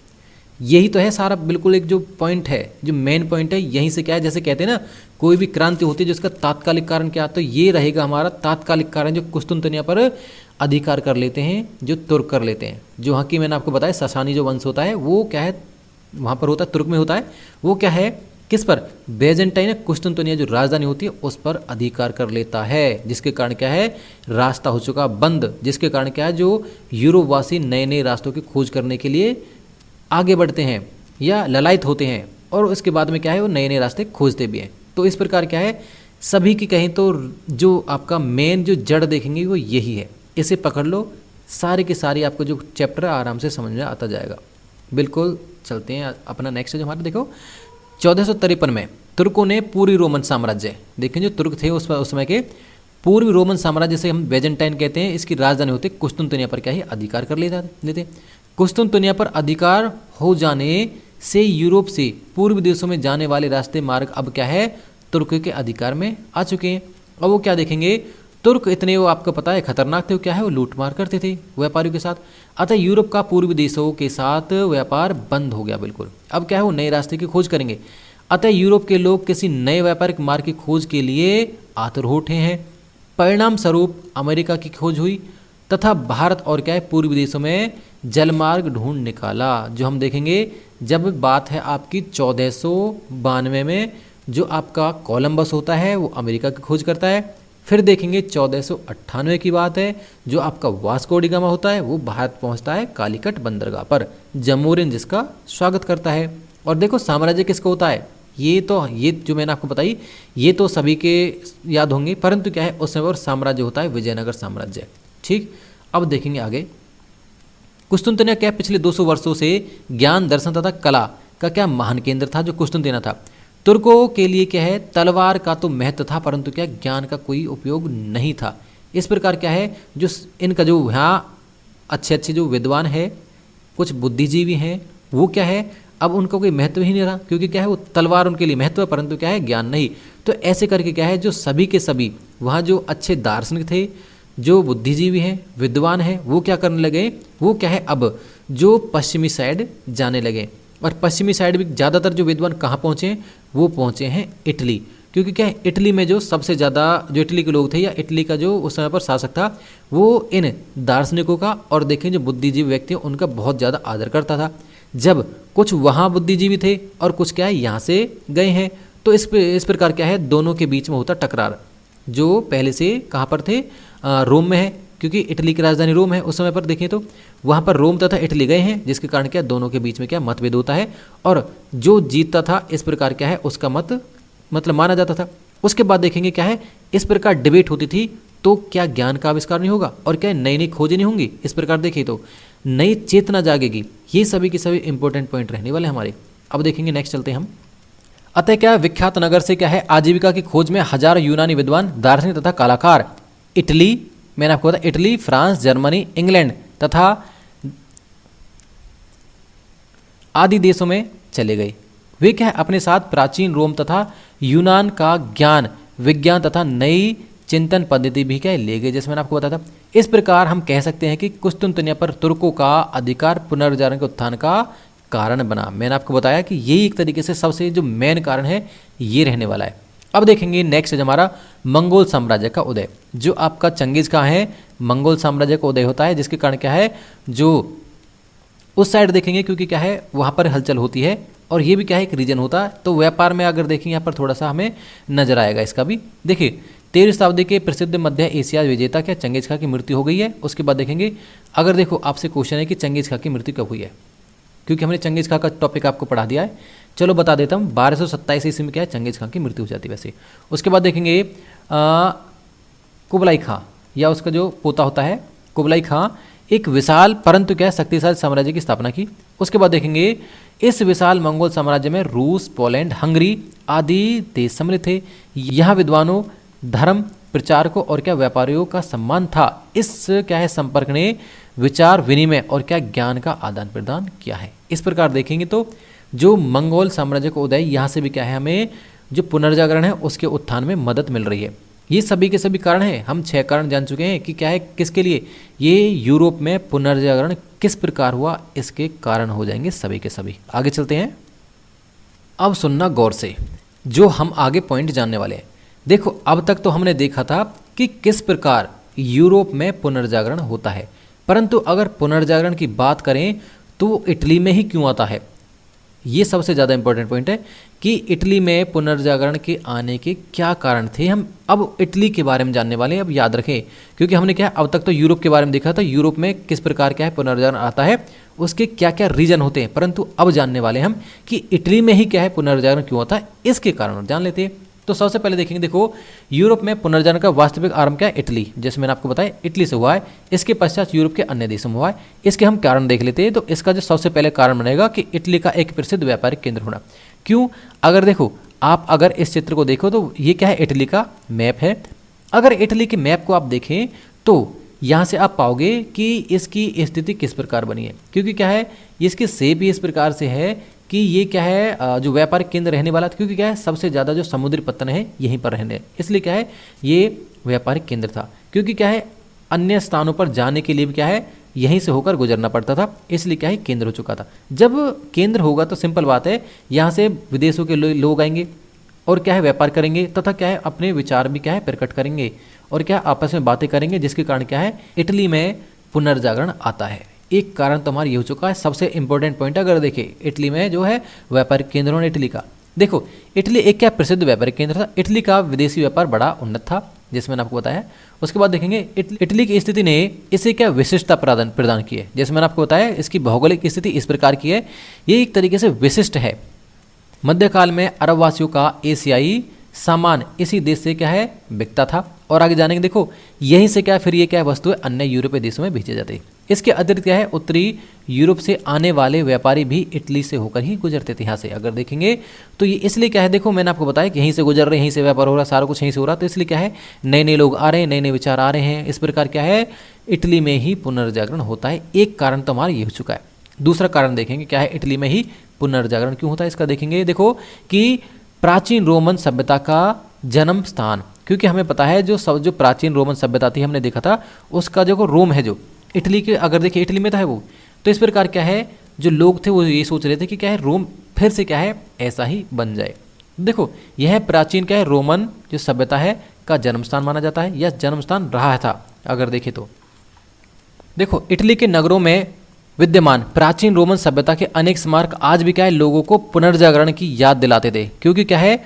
यही तो है सारा, बिल्कुल एक जो पॉइंट है, जो मेन पॉइंट है, यहीं से क्या है, जैसे कहते हैं ना कोई भी क्रांति होती है जिसका तात्कालिक कारण क्या, तो ये रहेगा हमारा तात्कालिक कारण जो कुस्तुनतनिया पर अधिकार कर लेते हैं, जो तुर्क कर लेते हैं। जो वहाँ की मैंने आपको बताया ससानी जो वंश होता है वो क्या है वहाँ पर होता है, तुर्क में होता है, वो क्या है किस पर, बेजेंटाइन कुस्तुनतनिया जो राजधानी होती है उस पर अधिकार कर लेता है, जिसके कारण क्या है रास्ता हो चुका बंद, जिसके कारण क्या है जो यूरोपवासी नए नए रास्तों की खोज करने के लिए आगे बढ़ते हैं या ललायत होते हैं और उसके बाद में क्या है वो नए नए रास्ते खोजते भी हैं। तो इस प्रकार क्या है सभी की कहें तो जो आपका मेन जो जड़ देखेंगे वो यही है। इसे पकड़ लो, सारी की सारी आपको जो चैप्टर है आराम से समझ में आता जाएगा। बिल्कुल चलते हैं अपना नेक्स्ट जो हमारा देखो 1453 में तुर्कों ने पूर्वी रोमन साम्राज्य, देखें जो तुर्क थे उस समय के पूर्वी रोमन साम्राज्य से हम बेजेंटाइन कहते हैं, इसकी राजधानी होती है कुस्तुनतनिया पर क्या है अधिकार कर लेते। कुस्तुनतनिया पर अधिकार हो जाने से यूरोप से पूर्वी देशों में जाने वाले रास्ते मार्ग अब क्या है तुर्क के अधिकार में आ चुके हैं। और वो क्या देखेंगे तुर्क इतने वो आपको पता है खतरनाक थे, वो क्या है वो लूट मार करते थे व्यापारियों के साथ। अतः यूरोप का पूर्वी देशों के साथ व्यापार बंद हो गया बिल्कुल। अब क्या है वो नए रास्ते की खोज करेंगे। अतः यूरोप के लोग किसी नए व्यापारिक मार्ग की खोज के लिए आतुर हो उठे हैं। परिणाम स्वरूप अमेरिका की खोज हुई तथा भारत और क्या है पूर्वी देशों में जलमार्ग ढूंढ निकाला। जो हम देखेंगे जब बात है आपकी 1492 में जो आपका कोलंबस होता है वो अमेरिका की खोज करता है। फिर देखेंगे 1498 की बात है जो आपका वास्को डी गामा होता है वो भारत पहुंचता है कालीकट बंदरगाह पर, जमोरिन जिसका स्वागत करता है। और देखो साम्राज्य किसका होता है, ये जो मैंने आपको बताई ये तो सभी के याद होंगे, परंतु क्या है उस समय पर साम्राज्य होता है विजयनगर साम्राज्य। ठीक, अब देखेंगे आगे कुस्तुनतनिया क्या पिछले 200 वर्षों से ज्ञान दर्शन तथा कला का क्या महान केंद्र था जो कुस्तुनतनिया था। तुर्कों के लिए क्या है तलवार का तो महत्व था परंतु क्या ज्ञान का कोई उपयोग नहीं था। इस प्रकार क्या है जो इनका जो यहाँ अच्छे अच्छे जो विद्वान है कुछ बुद्धिजीवी हैं वो क्या है अब उनका कोई महत्व ही नहीं रहा, क्योंकि क्या है वो तलवार उनके लिए महत्व है परंतु क्या है ज्ञान नहीं। तो ऐसे करके क्या है जो सभी के सभी वहाँ जो अच्छे दार्शनिक थे जो बुद्धिजीवी हैं विद्वान हैं वो क्या करने लगे, वो क्या है अब जो पश्चिमी साइड जाने लगे। और पश्चिमी साइड भी ज़्यादातर जो विद्वान कहाँ पहुँचे, वो पहुँचे हैं इटली, क्योंकि क्या है इटली में जो सबसे ज़्यादा जो इटली के लोग थे या इटली का जो उस समय पर शासक था वो इन दार्शनिकों का और देखें जो बुद्धिजीवी व्यक्ति उनका बहुत ज़्यादा आदर करता था। जब कुछ वहाँ बुद्धिजीवी थे और कुछ क्या है यहाँ से गए हैं तो इस प्रकार क्या है दोनों के बीच में होता टकरार, जो पहले से कहाँ पर थे रोम में है, क्योंकि इटली की राजधानी रोम है उस समय पर देखें तो वहाँ पर रोम तथा इटली गए हैं, जिसके कारण क्या दोनों के बीच में क्या मतभेद होता है और जो जीतता था इस प्रकार क्या है उसका मत मतलब माना जाता था। उसके बाद देखेंगे क्या है इस प्रकार डिबेट होती थी तो क्या ज्ञान का आविष्कार नहीं होगा और क्या नई नई खोजें नहीं होंगी, इस प्रकार देखिए तो नई चेतना जागेगी। ये सभी के सभी इंपॉर्टेंट पॉइंट रहने वाले हमारे। अब देखेंगे नेक्स्ट चलते हैं हम। अतः क्या विख्यात नगर से क्या है आजीविका की खोज में हजारों यूनानी विद्वान दार्शनिक तथा कलाकार इटली, मैंने आपको बताया इटली, फ्रांस, जर्मनी, इंग्लैंड तथा आदि देशों में चले गए। वे क्या है अपने साथ प्राचीन रोम तथा यूनान का ज्ञान विज्ञान तथा नई चिंतन पद्धति भी क्या ले गए, जैसे मैंने आपको बताया था। इस प्रकार हम कह सकते हैं कि कुस्तुनतनिया पर तुर्कों का अधिकार पुनर्जागरण के उत्थान का कारण बना। मैंने आपको बताया कि यही एक तरीके से सबसे जो मेन कारण है ये रहने वाला है। अब देखेंगे नेक्स्ट हमारा मंगोल साम्राज्य का उदय। जो आपका चंगेज खां है, मंगोल साम्राज्य का उदय होता है, जिसके कारण क्या है, जो उस साइड देखेंगे क्योंकि क्या है वहाँ पर हलचल होती है, और ये भी क्या है एक रीजन होता है। तो व्यापार में अगर देखेंगे यहाँ पर थोड़ा सा हमें नजर आएगा इसका भी। देखिए 13वीं शताब्दी के प्रसिद्ध मध्य एशिया विजेता क्या चंगेज खां की मृत्यु हो गई है। उसके बाद देखेंगे, अगर देखो आपसे क्वेश्चन है कि चंगेज खां की मृत्यु कब हुई है, क्योंकि हमने चंगेज खां का टॉपिक आपको पढ़ा दिया है। चलो बता देता हूँ, 1227 ईस्वी में क्या है चंगेज खां की मृत्यु हो जाती है वैसे। उसके बाद देखेंगे कुबलाई खां, या उसका जो पोता होता है कुबलाई खां, एक विशाल परंतु क्या है शक्तिशाली साम्राज्य की स्थापना की। उसके बाद देखेंगे इस विशाल मंगोल साम्राज्य में रूस, पोलैंड, हंगरी आदि देश सम्मिलित थे। यहाँ विद्वानों, धर्म प्रचारकों और क्या व्यापारियों का सम्मान था। इस क्या है संपर्क ने विचार विनिमय और क्या ज्ञान का आदान प्रदान किया है। इस प्रकार देखेंगे तो जो मंगोल साम्राज्य को उदय, यहाँ से भी क्या है हमें जो पुनर्जागरण है उसके उत्थान में मदद मिल रही है। ये सभी के सभी कारण हैं, हम 6 कारण जान चुके हैं कि क्या है किसके लिए ये यूरोप में पुनर्जागरण किस प्रकार हुआ, इसके कारण हो जाएंगे सभी के सभी। आगे चलते हैं, अब सुनना गौर से जो हम आगे पॉइंट जानने वाले हैं। देखो अब तक तो हमने देखा था कि किस प्रकार यूरोप में पुनर्जागरण होता है, परंतु अगर पुनर्जागरण की बात करें तो इटली में ही क्यों आता है, ये सबसे ज़्यादा इंपॉर्टेंट पॉइंट है कि इटली में पुनर्जागरण के आने के क्या कारण थे। हम अब इटली के बारे में जानने वाले हैं। अब याद रखें, क्योंकि हमने क्या अब तक तो यूरोप के बारे में देखा था, यूरोप में किस प्रकार क्या है पुनर्जागरण आता है, उसके क्या क्या रीजन होते हैं, परंतु अब जानने वाले हम कि इटली में ही क्या है पुनर्जागरण क्यों होता है, इसके कारण जान लेते हैं। तो सबसे पहले देखेंगे, देखो यूरोप में पुनर्जागरण का वास्तविक आरंभ क्या है, इटली, जैसे मैंने आपको बताया इटली से हुआ है। इसके पश्चात यूरोप के अन्य देशों में हुआ है। इसके हम कारण देख लेते हैं। तो इसका जो सबसे पहले कारण बनेगा कि इटली का एक प्रसिद्ध व्यापारिक केंद्र होना। क्यों, अगर देखो आप अगर इस चित्र को देखो तो ये क्या है इटली का मैप है। अगर इटली के मैप को आप देखें तो यहाँ से आप पाओगे कि इसकी स्थिति किस प्रकार बनी है, क्योंकि क्या है इसकी शेप ही इस प्रकार से है कि ये क्या है जो व्यापारिक केंद्र रहने वाला था, क्योंकि क्या है सबसे ज़्यादा जो समुद्री पत्तन है यहीं पर रहने, इसलिए क्या है ये व्यापारिक केंद्र था। क्योंकि क्या है अन्य स्थानों पर जाने के लिए भी क्या है यहीं से होकर गुजरना पड़ता था, इसलिए क्या है केंद्र हो चुका था। जब केंद्र होगा तो सिंपल बात है यहाँ से विदेशों के लोग आएंगे और क्या है व्यापार करेंगे, तथा क्या है अपने विचार भी क्या है प्रकट करेंगे और क्या आपस में बातें करेंगे, जिसके कारण क्या है इटली में पुनर्जागरण आता है। एक कारण तो हमारा ये हो चुका है। सबसे इंपॉर्टेंट पॉइंट अगर देखें इटली में जो है व्यापारिक केंद्र होना इटली का, देखो इटली एक क्या प्रसिद्ध व्यापारिक केंद्र था। इटली का विदेशी व्यापार बड़ा उन्नत था, जैसे मैंने आपको बताया। उसके बाद देखेंगे इटली की स्थिति ने इसे क्या विशिष्टता प्रदान की है। जैसे मैंने आपको बताया इसकी भौगोलिक स्थिति इस प्रकार की है, ये एक तरीके से विशिष्ट है। मध्यकाल में अरब वासियों का एशियाई सामान इसी देश से क्या है बिकता था। और आगे जानेंगे, देखो यहीं से क्या फिर ये क्या वस्तुएं अन्य यूरोपीय देशों में भेजे जाते। इसके अतिरिक्त क्या है उत्तरी यूरोप से आने वाले व्यापारी भी इटली से होकर ही गुजरते थे। यहाँ से अगर देखेंगे तो ये इसलिए क्या है, देखो मैंने आपको बताया कि यहीं से गुजर रहे, यहीं से व्यापार हो रहा, सारा कुछ यहीं से हो रहा, तो इसलिए क्या है नए नए लोग आ रहे हैं, नए नए विचार आ रहे हैं। इस प्रकार क्या है इटली में ही पुनर्जागरण होता है। एक कारण तो हमारा ये हो चुका है। दूसरा कारण देखेंगे क्या है इटली में ही पुनर्जागरण क्यों होता है, इसका देखेंगे। देखो कि प्राचीन रोमन सभ्यता का जन्म स्थान, क्योंकि हमें पता है जो प्राचीन रोमन सभ्यता थी हमने देखा था उसका जो रोम है जो इटली के, अगर देखिए इटली में था है वो, तो इस प्रकार क्या है जो लोग थे वो ये सोच रहे थे कि क्या है रोम फिर से क्या है ऐसा ही बन जाए। देखो यह प्राचीन क्या है रोमन जो सभ्यता है का जन्म स्थान माना जाता है, या जन्म स्थान रहा था। अगर देखें तो देखो इटली के नगरों में विद्यमान प्राचीन रोमन सभ्यता के अनेक स्मारक आज भी क्या है लोगों को पुनर्जागरण की याद दिलाते थे। क्योंकि क्या है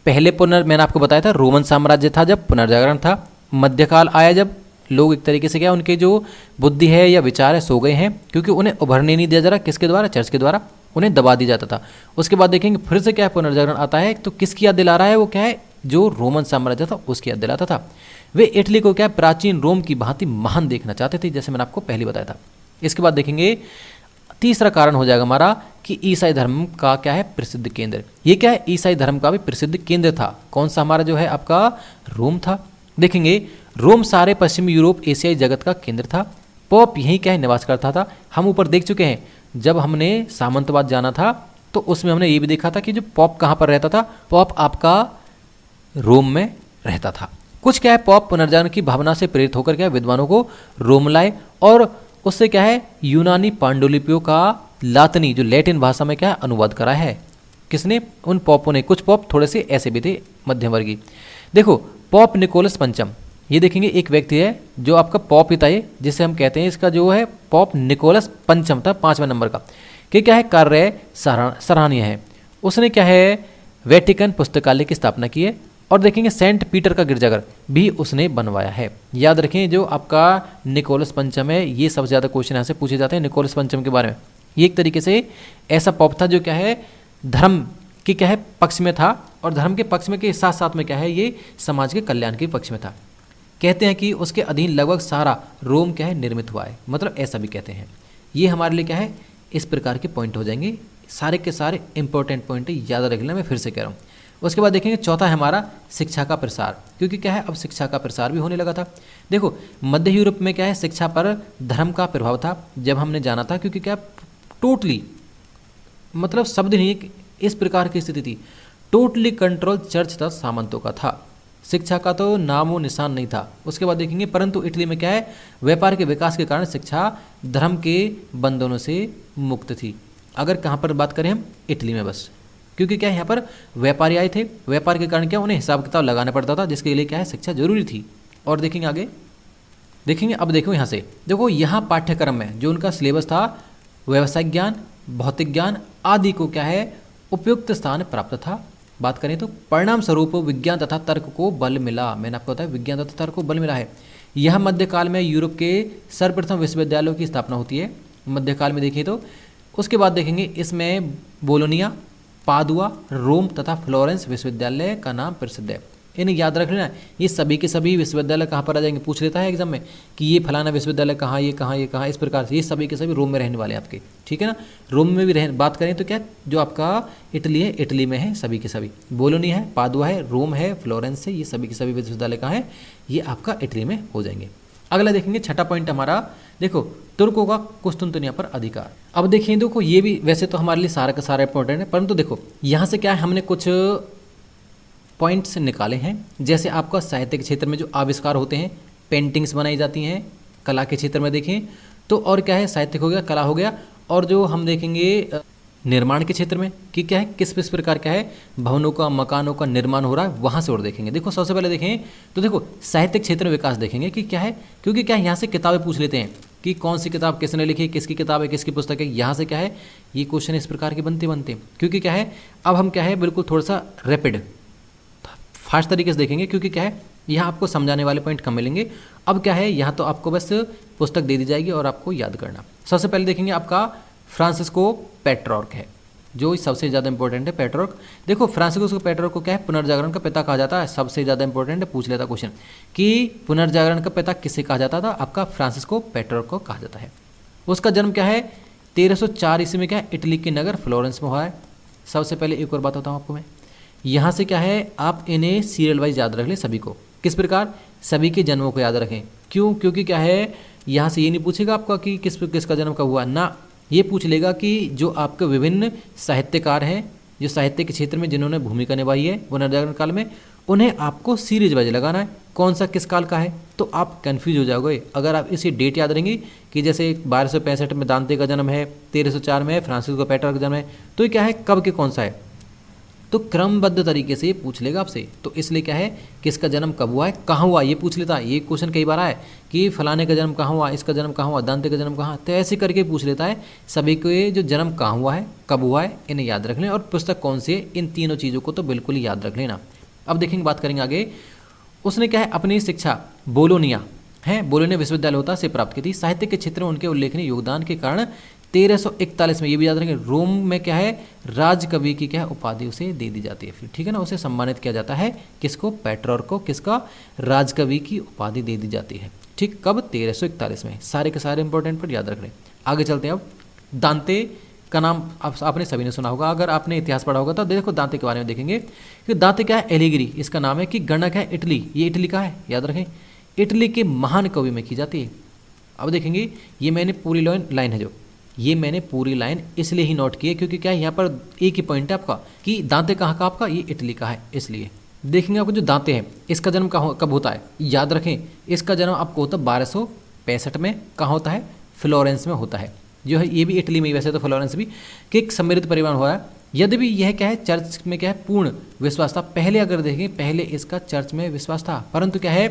पहले मैंने आपको बताया था रोमन साम्राज्य था जब पुनर्जागरण था, मध्यकाल आया जब लोग एक तरीके से क्या उनके जो बुद्धि है या विचार है सो गए हैं, क्योंकि उन्हें उभरने नहीं दिया जा रहा, किसके द्वारा चर्च के द्वारा उन्हें दबा दिया जाता था। उसके बाद देखेंगे फिर से क्या है पुनर्जागरण आता है, तो किसकी याद दिला रहा है वो क्या है जो रोमन साम्राज्य था उसकी याद दिलाता था। वे इटली को क्या है प्राचीन रोम की भांति महान देखना चाहते थे, जैसे मैंने आपको पहले बताया था। इसके बाद देखेंगे तीसरा कारण हो जाएगा हमारा कि ईसाई धर्म का क्या है प्रसिद्ध केंद्र। ये क्या है ईसाई धर्म का भी प्रसिद्ध केंद्र था। कौन सा हमारा जो है आपका रोम था। देखेंगे रोम सारे पश्चिमी यूरोप एशियाई जगत का केंद्र था। पॉप यहीं क्या है निवास करता था। हम ऊपर देख चुके हैं जब हमने सामंतवाद जाना था तो उसमें हमने ये भी देखा था कि जो पॉप कहाँ पर रहता था, पॉप आपका रोम में रहता था। कुछ क्या है पॉप पुनर्जागरण की भावना से प्रेरित होकर क्या विद्वानों को रोम लाए और उससे क्या है यूनानी पांडुलिपियों का लातिनी जो लैटिन भाषा में क्या है अनुवाद करा है। किसने, उन पॉपों ने। कुछ पॉप थोड़े से ऐसे भी थे मध्यवर्गीय। देखो पॉप निकोलस पंचम, ये देखेंगे एक व्यक्ति है जो आपका पॉप पिता है, जिसे हम कहते हैं, इसका जो है पॉप निकोलस पंचम था 5वें नंबर का, कि क्या है कार्य सराहनीय है। उसने क्या है वेटिकन पुस्तकालय की स्थापना की है। और देखेंगे सेंट पीटर का गिरजाघर भी उसने बनवाया है। याद रखें जो आपका निकोलस पंचम है, ये सबसे ज़्यादा क्वेश्चन यहाँ से पूछे जाते हैं निकोलस पंचम के बारे में। ये एक तरीके से ऐसा पॉप था जो क्या है धर्म के क्या है पक्ष में था, और धर्म के पक्ष में के साथ साथ में क्या है ये समाज के कल्याण के पक्ष में था। कहते हैं कि उसके अधीन लगभग सारा रोम क्या है निर्मित हुआ है, मतलब ऐसा भी कहते हैं। ये हमारे लिए क्या है इस प्रकार के पॉइंट हो जाएंगे, सारे के सारे इंपॉर्टेंट पॉइंट याद रख लेना, मैं फिर से कह रहा हूँ। उसके बाद देखेंगे चौथा है हमारा शिक्षा का प्रसार, क्योंकि क्या है अब शिक्षा का प्रसार भी होने लगा था। देखो मध्य यूरोप में क्या है शिक्षा पर धर्म का प्रभाव था जब हमने जाना था, क्योंकि क्या टोटली मतलब शब्द नहीं इस प्रकार की स्थिति थी, टोटली कंट्रोल चर्च तथा सामंतों का था, शिक्षा का तो नामो निशान नहीं था। उसके बाद देखेंगे परंतु इटली में क्या है व्यापार के विकास के कारण शिक्षा धर्म के बंधनों से मुक्त थी। अगर कहाँ पर बात करें हम इटली में बस, क्योंकि क्या यहाँ पर व्यापारी आए थे, व्यापार के कारण क्या उन्हें हिसाब किताब लगाना पड़ता था, जिसके लिए क्या है शिक्षा जरूरी थी। और देखेंगे आगे, देखेंगे अब देखो यहाँ से, देखो यहाँ पाठ्यक्रम में जो उनका सिलेबस था व्यवसायिक ज्ञान, भौतिक ज्ञान आदि को क्या है उपयुक्त स्थान प्राप्त था। बात करें तो परिणाम स्वरूप विज्ञान तथा तर्क को बल मिला। मैंने आपको बताया विज्ञान तथा तर्क को बल मिला है। यह मध्यकाल में यूरोप के सर्वप्रथम विश्वविद्यालयों की स्थापना होती है मध्यकाल में देखिए तो। उसके बाद देखेंगे इसमें बोलोनिया, पादुआ, रोम तथा फ्लोरेंस विश्वविद्यालय का नाम प्रसिद्ध है। इन्हें याद रख लेना, ये सभी के सभी विश्वविद्यालय कहाँ पर आ जाएंगे, पूछ लेता है एग्जाम में कि ये फलाना विश्वविद्यालय कहाँ, ये कहाँ, ये कहाँ, इस प्रकार से ये सभी के सभी रोम में रहने वाले हैं आपके, ठीक है ना। रोम में भी रह बात करें तो क्या जो आपका इटली है, इटली में है सभी के सभी, बोलोनी है, पादुआ है, रोम है, फ्लोरेंस है, ये सभी के सभी विश्वविद्यालय कहाँ है, ये आपका इटली में हो जाएंगे। अगला देखेंगे छठा पॉइंट हमारा, देखो तुर्कों का कुस्तुनतनिया पर अधिकार। अब देखिए देखो ये भी वैसे तो हमारे लिए सारा का सारा इंपॉर्टेंट है, परंतु देखो यहाँ से क्या है हमने कुछ पॉइंट्स निकाले हैं। जैसे आपका साहित्य के क्षेत्र में जो आविष्कार होते हैं, पेंटिंग्स बनाई जाती हैं, कला के क्षेत्र में देखें तो और क्या है साहित्य हो गया, कला हो गया, और जो हम देखेंगे निर्माण के क्षेत्र में कि क्या है किस किस प्रकार क्या है भवनों का मकानों का निर्माण हो रहा है, वहाँ से और देखेंगे। देखो सबसे पहले देखें तो देखो साहित्यिक क्षेत्र में विकास देखेंगे कि क्या है, क्योंकि क्या है यहाँ से किताबें पूछ लेते हैं कि कौन सी किताब किसने लिखी, किसकी किताब है, किसकी पुस्तक है, यहाँ से क्या है ये क्वेश्चन इस प्रकार के बनते क्योंकि क्या है अब हम क्या है बिल्कुल थोड़ा सा रैपिड फास्ट तरीके से देखेंगे, क्योंकि क्या है यहाँ आपको समझाने वाले पॉइंट कम मिलेंगे। अब क्या है यहाँ तो आपको बस पुस्तक दे दी जाएगी और आपको याद करना। सबसे पहले देखेंगे आपका फ्रांसिस्को पेट्रॉर्क है जो सबसे ज़्यादा इंपॉर्टेंट है। पेट्रॉर्क देखो फ्रांसिस्को पेट्रॉर्क को क्या है पुनर्जागरण का पिता कहा जाता है, सबसे ज़्यादा इंपॉर्टेंट है, पूछ लेता क्वेश्चन कि पुनर्जागरण का पिता किसे कहा जाता था, आपका फ्रांसिस्को पेट्रॉर्क को कहा जाता है। उसका जन्म क्या है 1304 ईस्वी में क्या है इटली के नगर फ्लोरेंस में हुआ है। सबसे पहले एक और बात बताऊँ आपको मैं, यहाँ से क्या है आप इन्हें सीरियल वाइज याद रख लें सभी को, किस प्रकार सभी के जन्मों को याद रखें। क्यों, क्योंकि क्या है यहाँ से ये नहीं पूछेगा आपका कि किसका जन्म कब हुआ ना, ये पूछ लेगा कि जो आपके विभिन्न साहित्यकार हैं जो साहित्य के क्षेत्र में जिन्होंने भूमिका निभाई है पुनर्जागरण काल में, उन्हें आपको सीरीज वाइज लगाना है कौन सा किस काल का है, तो आप कंफ्यूज हो जाओगे अगर आप इसी डेट याद रहेंगी कि जैसे 1265 में दांते का जन्म है, 1304 में फ्रांसिस्को पेट्रॉर्क का जन्म है, तो ये क्या है कब के कौन सा है, तो क्रमबद्ध तरीके से ये पूछ लेगा आपसे। तो इसलिए क्या है किसका जन्म कब हुआ है, कहाँ हुआ, ये पूछ लेता है। ये क्वेश्चन कई बार आया कि फलाने का जन्म कहाँ हुआ, इसका जन्म कहाँ हुआ, दांते का जन्म कहाँ, तो ऐसे करके पूछ लेता है। सभी के जो जन्म कहाँ हुआ है कब हुआ है इन्हें याद रख लें, और पुस्तक कौन सी है, इन तीनों चीज़ों को तो बिल्कुल ही याद रख लेना। अब देखेंगे बात करेंगे आगे। उसने क्या है अपनी शिक्षा बोलोनिया है, बोलोनिया विश्वविद्यालय होता से प्राप्त की थी। साहित्य के क्षेत्र में उनके उल्लेखनीय योगदान के कारण 1341 में ये भी याद रखेंगे रोम में क्या है राजकवि की क्या है उपाधि उसे दे दी जाती है, फिर ठीक है ना, उसे सम्मानित किया जाता है किसको, पेट्रॉर्क को, किसका, राजकवि की उपाधि दे दी जाती है। ठीक कब 1341 में। सारे के सारे इंपॉर्टेंट पर याद रख लें। आगे चलते हैं। अब दांते का नाम आपने सभी ने सुना होगा, अगर आपने इतिहास पढ़ा होगा तो देखो दांते के बारे में देखेंगे कि दांते क्या है एलिगिरी इसका नाम है, कि गणक है इटली, ये इटली का है याद रखें, इटली के महान कवि में की जाती है। अब देखेंगे ये मैंने पूरी लाइन है जो ये मैंने पूरी लाइन इसलिए ही नोट की है क्योंकि क्या है यहाँ पर एक ही पॉइंट है आपका कि दांते कहाँ का आपका, ये इटली का है। इसलिए देखेंगे आपको जो दांते हैं इसका जन्म कब होता है, याद रखें इसका जन्म आपको होता है 1265 में, कहाँ होता है, फ्लोरेंस में होता है, जो है ये भी इटली में ही, वैसे तो फ्लोरेंस भी, कि एक समृद्ध परिवार हुआ है यद्यपि यह क्या है, चर्च में क्या है, पूर्ण विश्वास था। पहले अगर देखें, पहले इसका चर्च में विश्वास था, परंतु क्या है,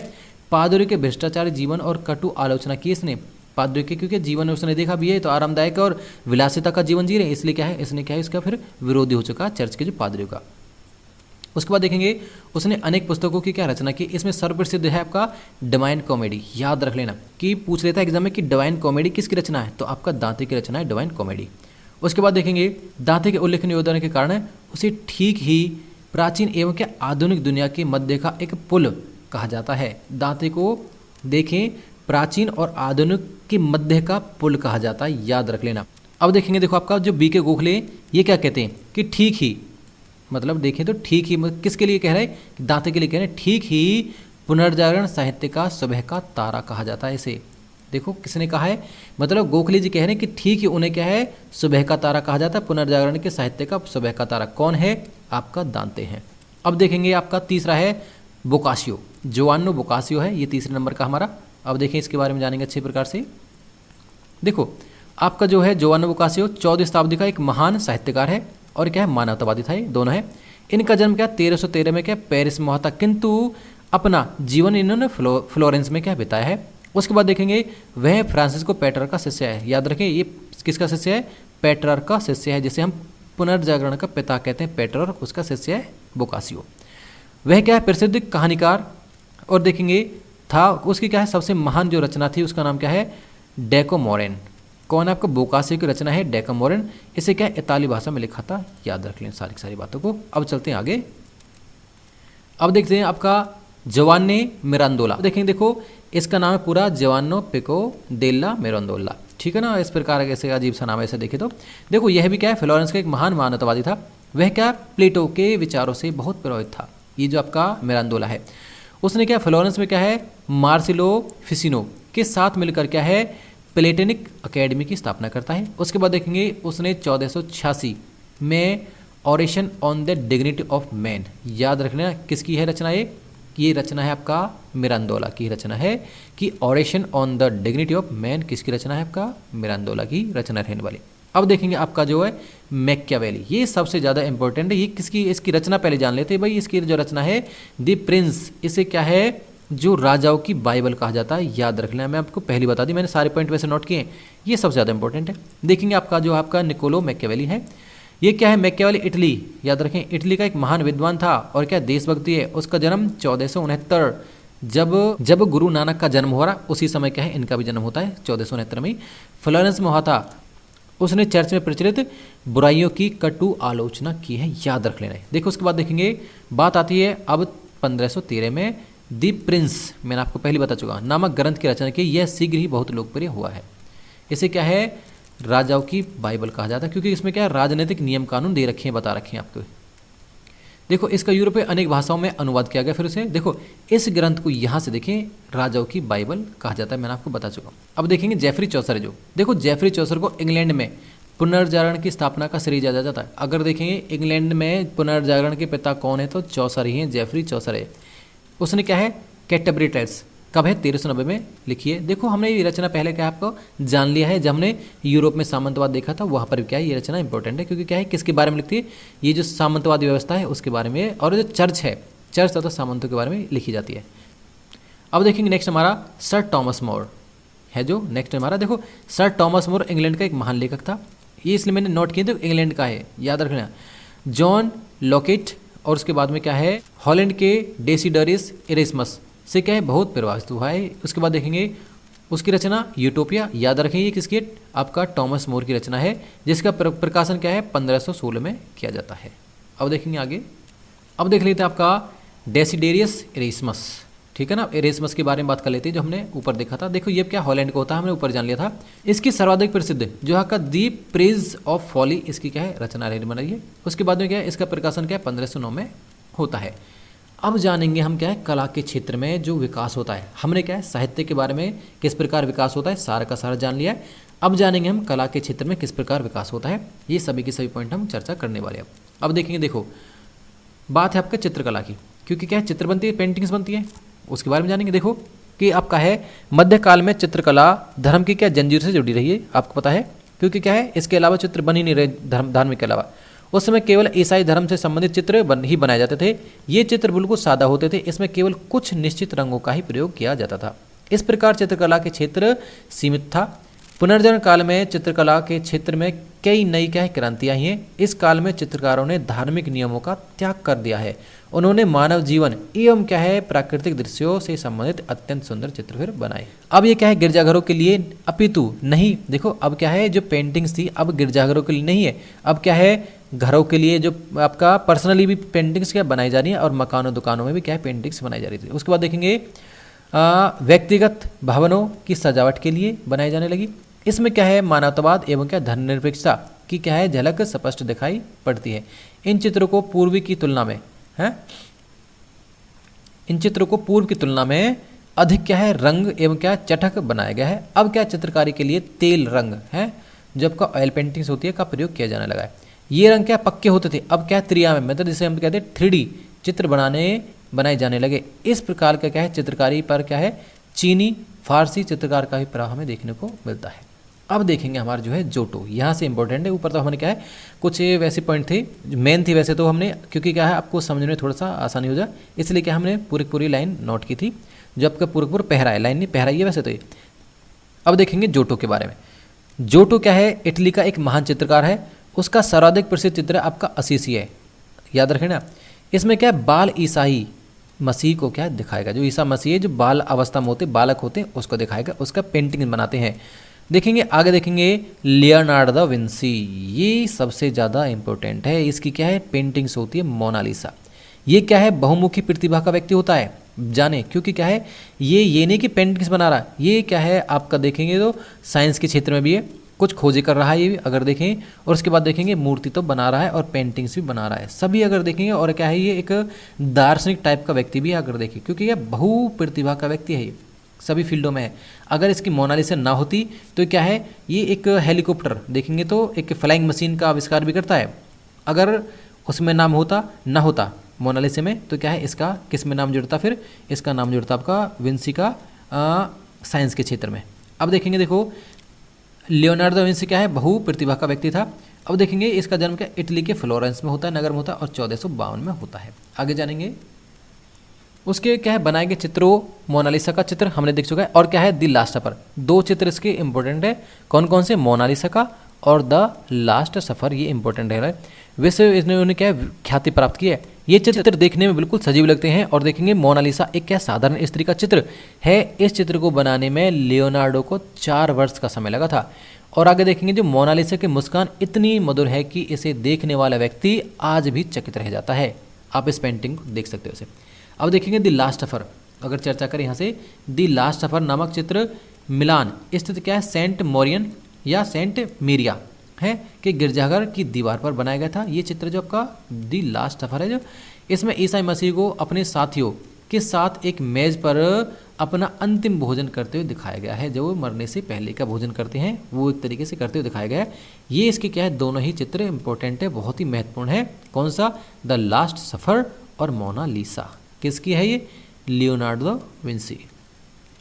पादरी के भ्रष्टाचारी जीवन और कटु आलोचना की इसने। पादरी के क्योंकि जीवन में उसने देखा भी है तो आरामदायक और विलासिता का जीवन जी रहे, इसलिए क्या है, इसने क्या है, इसका फिर विरोधी हो चुका चर्च के जो पादरियों का। उसके बाद देखेंगे उसने अनेक पुस्तकों की क्या रचना की। इसमें सर्वप्रसिद्ध है आपका डिवाइन कॉमेडी। याद रख लेना कि पूछ लेता है एग्जाम में कि डिवाइन कॉमेडी किसकी रचना है, तो आपका दांते की रचना है डिवाइन कॉमेडी। उसके बाद देखेंगे दांते के उल्लेखनीय योगदान के कारण उसे ठीक ही प्राचीन एवं क्या आधुनिक दुनिया के मध्य का एक पुल कहा जाता है। दांते को देखें, प्राचीन और आधुनिक के मध्य का पुल कहा जाता है, याद रख लेना। अब देखेंगे, देखो आपका जो बी के गोखले ये क्या कहते हैं कि ठीक ही, मतलब देखें तो ठीक ही किसके लिए कह रहे हैं, दांते के लिए कह रहे हैं, ठीक ही पुनर्जागरण साहित्य का सुबह का तारा कहा जाता है इसे। देखो किसने कहा है, मतलब गोखले जी कह रहे हैं कि ठीक ही उन्हें क्या है, सुबह का तारा कहा जाता है, पुनर्जागरण के साहित्य का सुबह का तारा। कौन है, आपका दांते हैं। अब देखेंगे आपका तीसरा है बोकासियो, जोआनो बोकासियो है ये तीसरे नंबर का हमारा। अब देखें इसके बारे में जानेंगे अच्छे प्रकार से। देखो आपका जो है जोआनो बोकासियो 14वीं शताब्दी का एक महान साहित्यकार है और क्या है, मानवतावादी था, ये दोनों है। इनका जन्म क्या 1313 में क्या पेरिस में हुआ था, किंतु अपना जीवन इन्होंने फ्लोरेंस में क्या बिताया है। उसके बाद देखेंगे वह फ्रांसिस्को पेट्रार्क का शिष्य है। याद रखें ये किसका शिष्य है, पेट्रार्क का शिष्य है, जिसे हम पुनर्जागरण का पिता कहते हैं पेट्रार्क, उसका शिष्य है बोकासियो। वह क्या है, प्रसिद्ध कहानीकार। और देखेंगे था उसकी क्या है सबसे महान जो रचना थी, उसका नाम क्या है, डेकोमोरेन। कौन है आपका, बोकासियो की रचना है डेकोमोरेन। इसे क्या है, इताली भाषा में लिखा था, याद रख लें सारी सारी बातों को। अब चलते हैं आगे। अब देखते हैं आपका जोवान्नी मिरांदोला। देखेंगे, देखो इसका नाम है पूरा जोवान्नो पिको डेल्ला मिरांदोला, ठीक है ना। इस प्रकार ऐसे अजीब सा नाम है, ऐसे देखे तो देखो यह भी क्या है, फ्लोरेंस का एक महान मानवतावादी था। वह क्या प्लेटो के विचारों से बहुत प्रभावित था। ये जो आपका मिरांदोला है, उसने क्या फ्लोरेंस में क्या है, मार्सिलो फिसिनो के साथ मिलकर क्या है, प्लेटनिक अकेडमी की स्थापना करता है। उसके बाद देखेंगे उसने 1486 में oration on the dignity of man, याद रखना किसकी है रचना, ये रचना है आपका मिरांदोला की रचना है कि oration on the dignity of man किसकी रचना है, आपका मिरांदोला की रचना रहने वाली। अब देखेंगे आपका जो है मैकियावेली, ये सबसे ज़्यादा इंपॉर्टेंट है। ये किसकी, इसकी रचना पहले जान लेते हैं भाई। इसकी जो रचना है द प्रिंस, इसे क्या है, जो राजाओं की बाइबल कहा जाता है, याद रख लेना। मैं आपको पहली बता दी, मैंने सारे पॉइंट वैसे नोट किए, ये सबसे ज़्यादा इंपॉर्टेंट है। देखेंगे आपका जो आपका निकोलो मैकियावेली है, ये क्या है, मैकियावेली इटली, याद रखें इटली का एक महान विद्वान था और क्या देशभक्ति है। उसका जन्म 1469 जब गुरु नानक का जन्म हो रहा, उसी समय क्या है इनका भी जन्म होता है 1469 में फ्लोरेंस में हुआ था। उसने चर्च में प्रचलित बुराइयों की कटु आलोचना की है, याद रख लेना है। देखो उसके बाद देखेंगे बात आती है अब 1513 में दी प्रिंस, मैंने आपको पहले बता चुका नामक ग्रंथ की रचना की। यह शीघ्र ही बहुत लोकप्रिय हुआ है। इसे क्या है, राजाओं की बाइबल कहा जाता है, क्योंकि इसमें क्या है, राजनीतिक नियम कानून दे रखे हैं, बता रखे हैं आपको। देखो इसका यूरोप में अनेक भाषाओं में अनुवाद किया गया। फिर उसे देखो इस ग्रंथ को यहाँ से देखें, राजाओं की बाइबल कहा जाता है, मैंने आपको बता चुका हूँ। अब देखेंगे जेफरी चौसर, जो देखो जेफरी चौसर को इंग्लैंड में पुनर्जागरण की स्थापना का श्रेय दिया जाता है। अगर देखेंगे इंग्लैंड में पुनर्जागरण के पिता कौन है, तो चौसर ही हैं, जेफरी चौसर है। उसने क्या है, कैंटरबरी टेल्स कब है, 1390 में लिखी है। देखो हमने ये रचना पहले क्या आपको जान लिया है, जब हमने यूरोप में सामंतवाद देखा था, वहाँ पर क्या है ये रचना इंपॉर्टेंट है, क्योंकि क्या है किसके बारे में लिखती है, ये जो सामंतवादी व्यवस्था है उसके बारे में, और जो चर्च है, चर्च तथा सामंतों के बारे में लिखी जाती है। अब देखेंगे नेक्स्ट हमारा सर टॉमस मोर है, जो नेक्स्ट हमारा देखो सर टॉमस मोर इंग्लैंड का एक महान लेखक था। ये इसलिए मैंने नोट किया, तो इंग्लैंड का है, याद रखना। जॉन लॉकेट, और उसके बाद में क्या है हॉलैंड के डेसिडरिस इरेस्मस से क्या है बहुत प्रभावित हुआ है। उसके बाद देखेंगे उसकी रचना यूटोपिया, याद रखें ये किसकी, आपका टॉमस मोर की रचना है, जिसका प्रकाशन क्या है 1516 में किया जाता है। अब देखेंगे आगे। अब देख लेते हैं आपका डेसिडेरियस इरेस्मस, ठीक है ना। इरेस्मस के बारे में बात कर लेते हैं, जो हमने ऊपर देखा था। देखो ये क्या हॉलैंड का होता है, हमने ऊपर जान लिया था। इसकी सर्वाधिक प्रसिद्ध जो है का दी प्रेज ऑफ फॉली, इसकी क्या है रचना रही बन रही है। उसके बाद में क्या है इसका प्रकाशन क्या है 1509 में होता है। अब जानेंगे हम क्या है कला के क्षेत्र में जो विकास होता है। हमने क्या है साहित्य के बारे में किस प्रकार विकास होता है सारा का सारा जान लिया है। अब जानेंगे हम कला के क्षेत्र में किस प्रकार विकास होता है, ये सभी के सभी पॉइंट हम चर्चा करने वाले हैं। अब देखेंगे, देखो बात है आपका चित्रकला की, क्योंकि क्या है चित्र बनती है, पेंटिंग्स बनती है, उसके बारे में जानेंगे। देखो कि आपका है मध्यकाल में चित्रकला धर्म की क्या जंजीर से जुड़ी रही है, आपको पता है, क्योंकि क्या है इसके अलावा चित्र बन ही नहीं रहे, धर्म धार्मिक के अलावा। उस समय केवल ईसाई धर्म से संबंधित चित्र ही बनाए जाते थे। ये चित्र बिल्कुल सादा होते थे, इसमें केवल कुछ निश्चित रंगों का ही प्रयोग किया जाता था। इस प्रकार चित्रकला के क्षेत्र सीमित था। पुनर्जनन काल में चित्रकला के क्षेत्र में कई नई क्रांतियां आई हैं। इस काल में चित्रकारों ने धार्मिक नियमों का त्याग कर दिया है। उन्होंने मानव जीवन एवं प्राकृतिक दृश्यों से संबंधित अत्यंत सुंदर चित्र फिर बनाए। अब ये गिरजाघरों के लिए अपितु नहीं, देखो अब जो पेंटिंग्स थी अब गिरजाघरों के लिए नहीं है, अब घरों के लिए जो आपका पर्सनली भी पेंटिंग्स बनाई जा रही है और मकानों दुकानों में भी पेंटिंग्स बनाई जा रही थी। उसके बाद देखेंगे व्यक्तिगत भवनों की सजावट के लिए बनाई जाने लगी। इसमें मानवतावाद एवं धर्मनिरपेक्षता की झलक स्पष्ट दिखाई पड़ती है। इन चित्रों को पूर्व की तुलना में अधिक रंग एवं चटक बनाया गया है। अब चित्रकारी के लिए तेल रंग है जो आपका ऑयल पेंटिंग्स होती है का प्रयोग किया जाने लगा है। ये रंग पक्के होते थे, अब त्रिआयामी मतलब जिसे हम कहते हैं 3D चित्र बनाए जाने लगे। इस प्रकार का चित्रकारी पर चीनी फारसी चित्रकार का भी प्रभाव हमें देखने को मिलता है। अब देखेंगे हमारा जो है जोटो, यहाँ से इंपॉर्टेंट है। ऊपर तो हमने कुछ वैसे पॉइंट थे मेन थी वैसे तो हमने, क्योंकि आपको समझने में थोड़ा सा आसानी हो जाए इसलिए हमने पूरी लाइन नोट की थी जो आपका पूरा पहरा है, लाइन नहीं पहरा ही है वैसे तो ये। अब देखेंगे जोटो के बारे में। जोटो इटली का एक महान चित्रकार है। उसका सर्वाधिक प्रसिद्ध चित्र आपका असीसी है, याद रखें ना। इसमें बाल ईसाई मसीह को दिखाएगा, जो ईसा मसीह है जो बाल अवस्था में होते बालक होते हैं उसको दिखाएगा, उसका पेंटिंग बनाते हैं। देखेंगे आगे देखेंगे लियोनार्डो दा विंसी, ये सबसे ज़्यादा इंपॉर्टेंट है। इसकी पेंटिंग्स होती है मोनालिसा। ये बहुमुखी प्रतिभा का व्यक्ति होता है, जाने क्योंकि ये नहीं कि पेंटिंग्स बना रहा है, ये आपका देखेंगे तो साइंस के क्षेत्र में भी है, कुछ खोजें कर रहा है ये भी अगर देखें। और उसके बाद देखेंगे मूर्ति तो बना रहा है और पेंटिंग्स भी बना रहा है, सभी अगर देखेंगे। और ये एक दार्शनिक टाइप का व्यक्ति भी अगर देखें, क्योंकि यह बहु प्रतिभा का व्यक्ति है, ये सभी फील्डों में है। अगर इसकी मोनालिसा ना होती तो ये एक हेलीकॉप्टर देखेंगे तो एक फ्लाइंग मशीन का आविष्कार भी करता है। अगर उसमें नाम ना होता मोनालिसा में तो इसका किस में नाम जुड़ता, फिर इसका नाम जुड़ता आपका विंसी का साइंस के क्षेत्र में। अब देखेंगे देखो लियोनार्डो दा विंसी बहु प्रतिभा का व्यक्ति था। अब देखेंगे इसका जन्म इटली के फ्लोरेंस में होता है, नगर में होता है, और 1452 में होता है। आगे जानेंगे उसके बनाए गए चित्रों, मोनालिसा का चित्र हमने देख चुका है। और द लास्ट सफर, दो चित्र इसके इंपॉर्टेंट है। कौन कौन से, मोनालिसा का और द लास्ट सफर, ये इंपॉर्टेंट है। वैसे इन्होंने ख्याति प्राप्त की है। ये चित्र देखने में बिल्कुल सजीव लगते हैं। और देखेंगे मोनालिसा एक साधारण स्त्री का चित्र है। इस चित्र को बनाने में लियोनार्डो को 4 वर्ष का समय लगा था। और आगे देखेंगे जो मोनालिसा की मुस्कान इतनी मधुर है कि इसे देखने वाला व्यक्ति आज भी चकित रह जाता है। आप इस पेंटिंग को देख सकते हो इसे। अब देखेंगे द लास्ट सफर, अगर चर्चा करें यहाँ से, द लास्ट सफर नामक चित्र मिलान स्थित सेंट मोरियन या सेंट मीरिया है कि गिरजाघर की दीवार पर बनाया गया था। ये चित्र जो आपका द लास्ट सफर है, जो इसमें ईसाई मसीह को अपने साथियों के साथ एक मेज पर अपना अंतिम भोजन करते हुए दिखाया गया है। जो मरने से पहले का भोजन करते हैं वो एक तरीके से करते हुए दिखाया गया है। ये इसके दोनों ही चित्र इंपॉर्टेंट है, बहुत ही महत्वपूर्ण है। कौन सा, द लास्ट सफर और मोनालिसा। किसकी है ये, लियोनार्डो विंसी।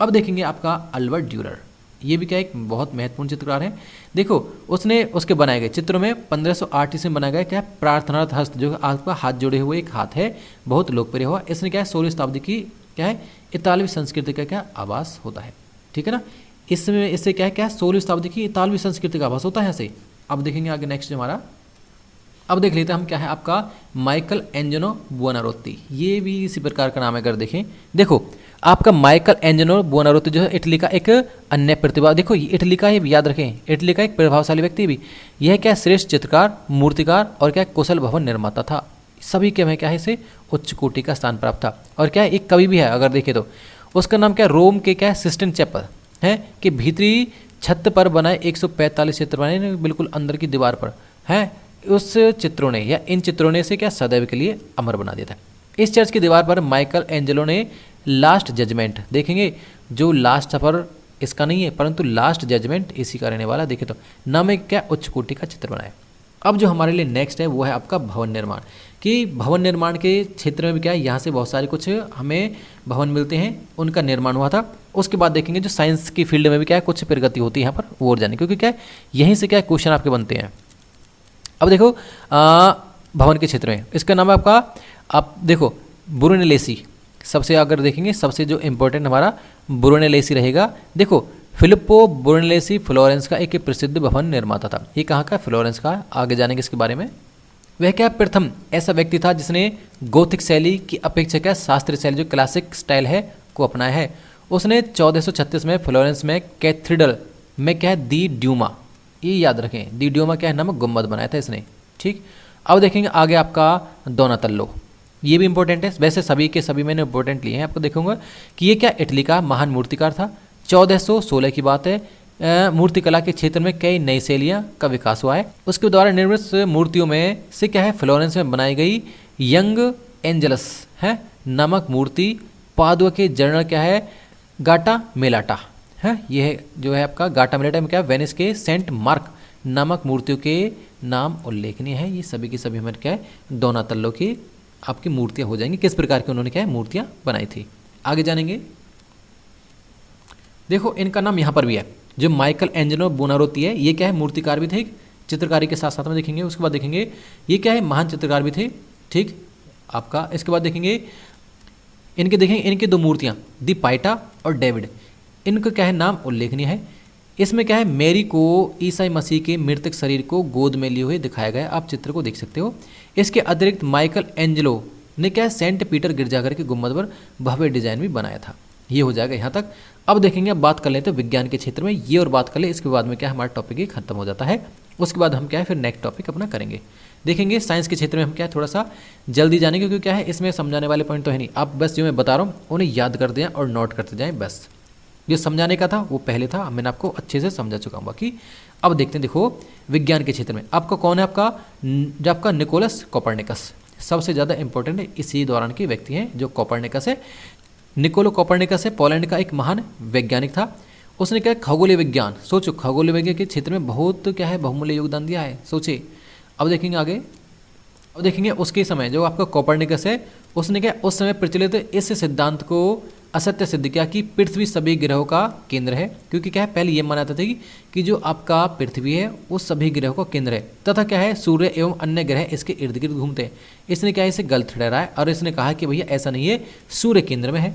अब देखेंगे आपका अल्बर्ट ड्यूरर, ये भी एक बहुत महत्वपूर्ण चित्रकार है। देखो उसने उसके बनाए गए चित्रों में 1508 ईस्वी में बनाया गया प्रार्थनारत हस्त, जो आपका हाथ जोड़े हुए एक हाथ है, बहुत लोकप्रिय हुआ। इसने 16वीं शताब्दी की इतालवी संस्कृति का आभास होता है। ठीक है ना, इसमें इससे 16वीं शताब्दी की इतालवी संस्कृति का आभास होता है ऐसे। अब देखेंगे आगे नेक्स्ट हमारा, अब देख लेते हैं हम आपका माइकल एंजेलो बुओनारोत्ती, ये भी इसी प्रकार का नाम है। अगर देखें, देखो आपका माइकल एंजेलो बुओनारोत्ती जो है इटली का एक अन्य प्रतिभा, देखो इटली का ही याद रखें, इटली का एक प्रभावशाली व्यक्ति भी। यह श्रेष्ठ चित्रकार, मूर्तिकार और कुशल भवन निर्माता था। सभी के में इसे उच्च कोटि का स्थान प्राप्त था। और एक कवि भी है, अगर देखें तो उसका नाम रोम के सिस्टन चैपल है कि भीतरी छत पर बनाए 145 चित्र बनाए बिल्कुल अंदर की दीवार पर है। उस चित्रों ने या इन चित्रों ने इसे सदैव के लिए अमर बना दिया था। इस चर्च की दीवार पर माइकल एंजेलो ने लास्ट जजमेंट, देखेंगे जो लास्ट सफर इसका नहीं है परंतु लास्ट जजमेंट इसी का रहने वाला, देखे तो नाम उच्च कोटि का चित्र बनाए। अब जो हमारे लिए नेक्स्ट है वो है आपका भवन निर्माण, कि भवन निर्माण के क्षेत्र में भी यहाँ से बहुत सारे कुछ हमें भवन मिलते हैं, उनका निर्माण हुआ था। उसके बाद देखेंगे जो साइंस की फील्ड में भी कुछ प्रगति होती है यहाँ पर, वो और जाने, क्योंकि यहीं से क्वेश्चन आपके बनते हैं। अब देखो भवन के क्षेत्र में इसका नाम है आपका, आप देखो ब्रुनेलेसी, सबसे अगर देखेंगे सबसे जो इम्पोर्टेंट हमारा ब्रुनेलेसी रहेगा। देखो फिलिप्पो ब्रुनेलेसी फ्लोरेंस का एक प्रसिद्ध भवन निर्माता था। ये कहाँ का? फ्लोरेंस का। आगे जानेंगे इसके बारे में। वह क्या प्रथम ऐसा व्यक्ति था जिसने गोथिक शैली की अपेक्षा क्या शास्त्रीय शैली जो क्लासिक स्टाइल है को अपनाया है। उसने 1436 में फ्लोरेंस में कैथेड्रल में क्या है दी ड्यूमा, ये याद रखें, दी ड्यूमा क्या है नामक गुम्बद बनाया था इसने। ठीक, अब देखेंगे आगे आपका दोनातल्लो, ये भी इंपॉर्टेंट है। वैसे सभी के सभी मैंने इंपॉर्टेंट लिए हैं, आपको देखूंगा कि ये क्या इटली का महान मूर्तिकार था। 1416 की बात है। मूर्तिकला के क्षेत्र में कई नई शैलियाँ का विकास हुआ है। उसके द्वारा निर्मित मूर्तियों में से क्या है फ्लोरेंस में बनाई गई यंग एंजलस है नामक मूर्ति, पादुआ के जनरल क्या है गाटा मेलाटा है, यह जो है आपका गाटा मेलाटा में क्या है वेनिस के सेंट मार्क नामक मूर्तियों के नाम उल्लेखनीय है। ये सभी की सभी हमारे क्या है दोनातल्लो की आपकी मूर्तियाँ हो जाएंगी, किस प्रकार की उन्होंने क्या है मूर्तियाँ बनाई थी। आगे जानेंगे। देखो इनका नाम यहाँ पर भी है, जो माइकल एंजेलो बुनारोती है, ये क्या है मूर्तिकार भी थे, चित्रकारी के साथ साथ में देखेंगे। उसके बाद देखेंगे ये क्या है महान चित्रकार भी थे। ठीक, आपका इसके बाद देखेंगे इनके, देखेंगे इनकी दो मूर्तियाँ दी पाइटा और डेविड, इनका क्या है नाम उल्लेखनीय है। इसमें क्या है मैरी को ईसाई मसीह के मृतक शरीर को गोद में लिए हुए दिखाया गया, आप चित्र को देख सकते हो। इसके अतिरिक्त माइकल एंजेलो ने क्या है सेंट पीटर गिरजाघर के गुम्बद पर भव्य डिजाइन भी बनाया था। ये हो जाएगा यहाँ तक। अब देखेंगे, अब बात कर लेते हैं विज्ञान के क्षेत्र में, ये और बात कर ले, इसके बाद में क्या हमारा टॉपिक ही खत्म हो जाता है। उसके बाद हम क्या है फिर नेक्स्ट टॉपिक अपना करेंगे। देखेंगे साइंस के क्षेत्र में हम क्या है थोड़ा सा जल्दी जानेंगे, क्योंकि क्या है इसमें समझाने वाले पॉइंट तो है नहीं, आप बस जो मैं बता रहा हूँ उन्हें याद करते जाएं और नोट करते जाएं। बस जो समझाने का था वो पहले था, मैंने आपको अच्छे से समझा चुका हूँ। बाकी अब देखते हैं। देखो विज्ञान के क्षेत्र में आपका कौन है, आपका जो आपका निकोलस कोपरनिकस सबसे ज़्यादा इंपॉर्टेंट है, इसी दौरान के व्यक्ति हैं जो कोपरनिकस है। निकोलो कोपरनिकस है पोलैंड का एक महान वैज्ञानिक था। उसने क्या खगोलीय विज्ञान, सोचो खगोलीय विज्ञान के क्षेत्र में बहुत क्या है बहुमूल्य योगदान दिया है, सोचे। अब देखेंगे आगे। अब देखेंगे उसके समय जो आपका कोपरनिकस है उसने क्या उस समय प्रचलित इस सिद्धांत को असत्य सिद्ध किया कि पृथ्वी सभी ग्रहों का केंद्र है, क्योंकि क्या है पहले ये माना जाता था कि जो आपका पृथ्वी है वो सभी ग्रहों का केंद्र है, तथा क्या है सूर्य एवं अन्य ग्रह इसके इर्द गिर्द घूमते हैं। इसने क्या है इसे गलत ठहराया और इसने कहा कि भैया ऐसा नहीं है, सूर्य केंद्र में है।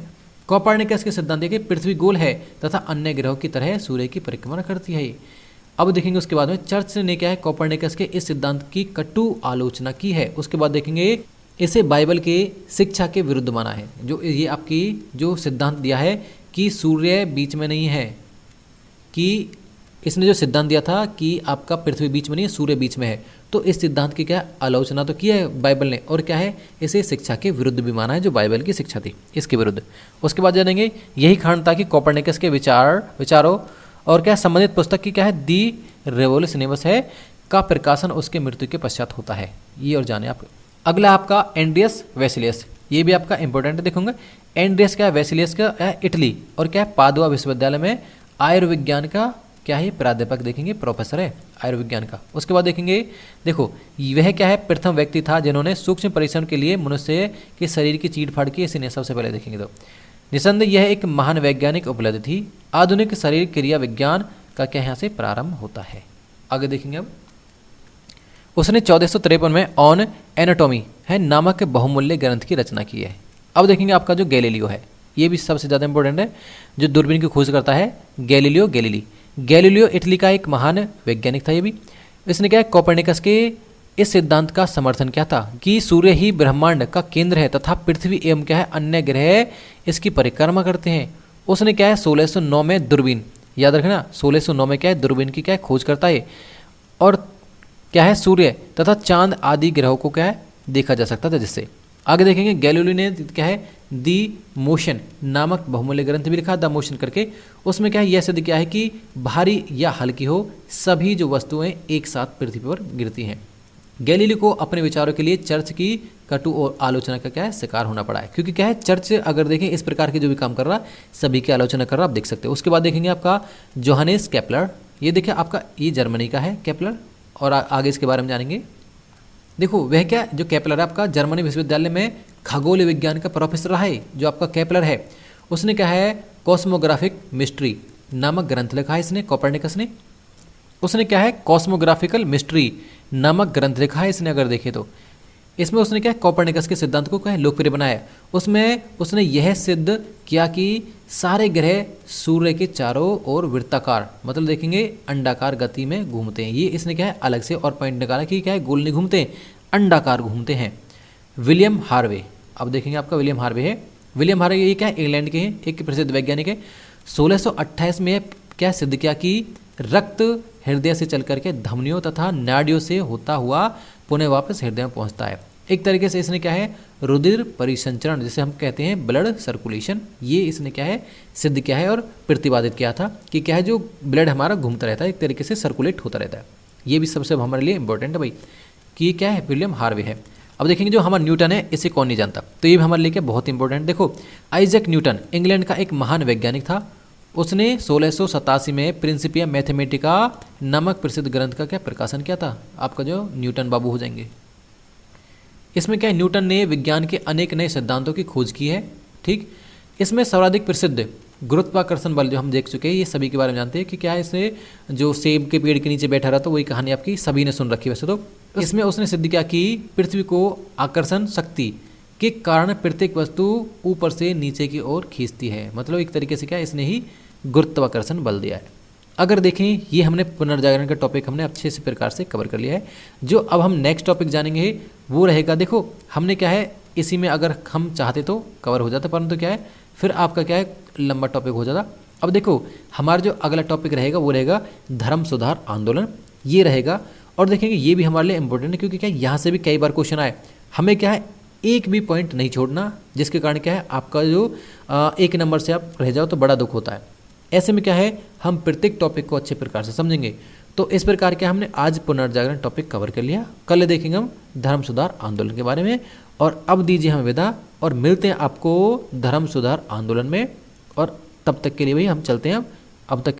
कोपरनिकस के सिद्धांत है कि पृथ्वी गोल है तथा अन्य ग्रहों की तरह सूर्य की परिक्रमा करती है। अब देखेंगे उसके बाद में चर्च ने क्या है कोपरनिकस के इस सिद्धांत की कटु आलोचना की है। उसके बाद देखेंगे इसे बाइबल के शिक्षा के विरुद्ध माना है, जो ये आपकी जो सिद्धांत दिया है कि सूर्य बीच में नहीं है, कि इसने जो सिद्धांत दिया था कि आपका पृथ्वी बीच में नहीं है सूर्य बीच में है, तो इस सिद्धांत की क्या आलोचना तो की है बाइबल ने, और क्या है इसे शिक्षा के विरुद्ध भी माना है, जो बाइबल की शिक्षा थी इसके विरुद्ध। उसके बाद जानेंगे यही कारण था कि कोपरनिकस के विचारों और क्या संबंधित पुस्तक की क्या है दी रेवोल्यूशनिवस है का प्रकाशन उसके मृत्यु के पश्चात होता है। ये और जाने आप। अगला आपका एंड्रियस वेसिलियस, ये भी आपका इंपॉर्टेंट देखूंगा। एंड्रियस क्या है वेसिलियस का है इटली और क्या है पादुआ विश्वविद्यालय में आयुर्विज्ञान का क्या है प्राध्यापक, देखेंगे प्रोफेसर है आयुर्विज्ञान का। उसके बाद देखेंगे देखो वह क्या है प्रथम व्यक्ति था जिन्होंने सूक्ष्म परीक्षण के लिए मनुष्य के शरीर की चीड़ फाड़ की, इसे सबसे पहले देखेंगे। तो निसंदेह यह एक महान वैज्ञानिक उपलब्धि थी। आधुनिक शरीर क्रिया विज्ञान का क्या यहाँ से प्रारंभ होता है। आगे देखेंगे। अब उसने 1453 में ऑन एनाटॉमी है नामक बहुमूल्य ग्रंथ की रचना की है। अब देखेंगे आपका जो गैलीलियो है, ये भी सबसे ज़्यादा इंपॉर्टेंट है, जो दूरबीन की खोज करता है गैलीलियो गैलीली। गैलीलियो इटली का एक महान वैज्ञानिक था। ये भी इसने क्या कोपरनिकस के इस सिद्धांत का समर्थन किया था कि सूर्य ही ब्रह्मांड का केंद्र है तथा पृथ्वी एवं क्या है अन्य ग्रह इसकी परिक्रमा करते हैं। उसने क्या है 1609 में दूरबीन, याद रखना 1609 में क्या है दूरबीन की क्या है खोज करता है, और क्या है सूर्य तथा चांद आदि ग्रहों को क्या है देखा जा सकता था जिससे। आगे देखेंगे गैलीलियो ने क्या है दी मोशन नामक बहुमूल्य ग्रंथ भी लिखा, द मोशन करके। उसमें क्या है यह सिद्ध किया है कि भारी या हल्की हो सभी जो वस्तुएं एक साथ पृथ्वी पर गिरती हैं। गैलीलियो को अपने विचारों के लिए चर्च की कटु और आलोचना का क्या है शिकार होना पड़ा है, क्योंकि क्या है चर्च अगर देखें इस प्रकार के जो भी काम कर रहा सभी की आलोचना कर रहा, आप देख सकते हो। उसके बाद देखेंगे आपका जोहानेस केपलर, ये देखिए आपका ये जर्मनी का है केपलर, और आगे इसके बारे में जानेंगे। देखो वह क्या जो केपलर है आपका जर्मनी विश्वविद्यालय में खगोलीय विज्ञान का प्रोफेसर रहा है। जो आपका केपलर है उसने क्या है कॉस्मोग्राफिक मिस्ट्री नामक ग्रंथ लिखा है इसने कोपरनिकस ने। उसने क्या है कॉस्मोग्राफिकल मिस्ट्री नामक ग्रंथ लिखा है इसने। अगर देखें तो इसमें उसने क्या है, कोपरनिकस के सिद्धांत को क्या है, लोकप्रिय बनाया। उसमें उसने यह सिद्ध किया कि सारे ग्रह सूर्य के चारों ओर वृत्ताकार, मतलब देखेंगे अंडाकार गति में घूमते हैं। ये इसने क्या है अलग से और पॉइंट निकाला कि क्या है, गोल नहीं घूमते, अंडाकार घूमते हैं। विलियम हार्वे, अब देखेंगे आपका विलियम हार्वे है। विलियम हार्वे ये क्या है, इंग्लैंड के हैं, एक प्रसिद्ध वैज्ञानिक है। 1628 में क्या सिद्ध किया कि रक्त हृदय से चल करके धमनियों तथा नाड़ियों से होता हुआ पुनः वापस हृदय में पहुंचता है। एक तरीके से इसने क्या है, रुधिर परिसंचरण जिसे हम कहते हैं ब्लड सर्कुलेशन, ये इसने क्या है सिद्ध किया है और प्रतिपादित किया था कि क्या है, जो ब्लड हमारा घूमता रहता है, एक तरीके से सर्कुलेट होता रहता है। ये भी सबसे हमारे लिए इंपॉर्टेंट है भाई कि क्या है, विलियम हार्वे है। अब देखेंगे जो हमारा न्यूटन है, इसे कौन नहीं जानता, तो ये भी हमारे लिए क्या बहुत इंपॉर्टेंट। देखो आइजैक न्यूटन इंग्लैंड का एक महान वैज्ञानिक था। उसने 1687 में प्रिंसिपिया मैथमेटिका नामक प्रसिद्ध ग्रंथ का क्या प्रकाशन किया था। आपका जो न्यूटन बाबू हो जाएंगे। इसमें क्या है, न्यूटन ने विज्ञान के अनेक नए सिद्धांतों की खोज की है। ठीक, इसमें सर्वाधिक प्रसिद्ध गुरुत्वाकर्षण बल जो हम देख चुके हैं, ये सभी के बारे में जानते हैं कि क्या है, इसने जो सेब के पेड़ के नीचे बैठा रहा था, वही कहानी आपकी सभी ने सुन रखी है वैसे तो। इसमें उसने सिद्ध किया कि पृथ्वी को आकर्षण शक्ति के कारण प्रत्येक वस्तु ऊपर से नीचे की ओर खींचती है। मतलब एक तरीके से क्या है, इसने ही गुरुत्वाकर्षण बल दिया है। अगर देखें, ये हमने पुनर्जागरण का टॉपिक हमने अच्छे से प्रकार से कवर कर लिया है। जो अब हम नेक्स्ट टॉपिक जानेंगे वो रहेगा, देखो हमने क्या है, इसी में अगर हम चाहते तो कवर हो जाता, परंतु क्या है फिर आपका क्या है लंबा टॉपिक हो जाता। अब देखो हमारा जो अगला टॉपिक रहेगा वो रहेगा धर्म सुधार आंदोलन, ये रहेगा। और देखेंगे ये भी हमारे लिए इंपॉर्टेंट है, क्योंकि क्या यहाँ से भी कई बार क्वेश्चन आए, हमें क्या है एक भी पॉइंट नहीं छोड़ना, जिसके कारण क्या है आपका जो एक नंबर से आप रह जाओ तो बड़ा दुख होता है। ऐसे में क्या है, हम प्रत्येक टॉपिक को अच्छे प्रकार से समझेंगे। तो इस प्रकार के हमने आज पुनर्जागरण टॉपिक कवर कर लिया। कल देखेंगे हम धर्म सुधार आंदोलन के बारे में। और अब दीजिए हमें विदा और मिलते हैं आपको धर्म सुधार आंदोलन में। और तब तक के लिए भाई हम चलते हैं अब तक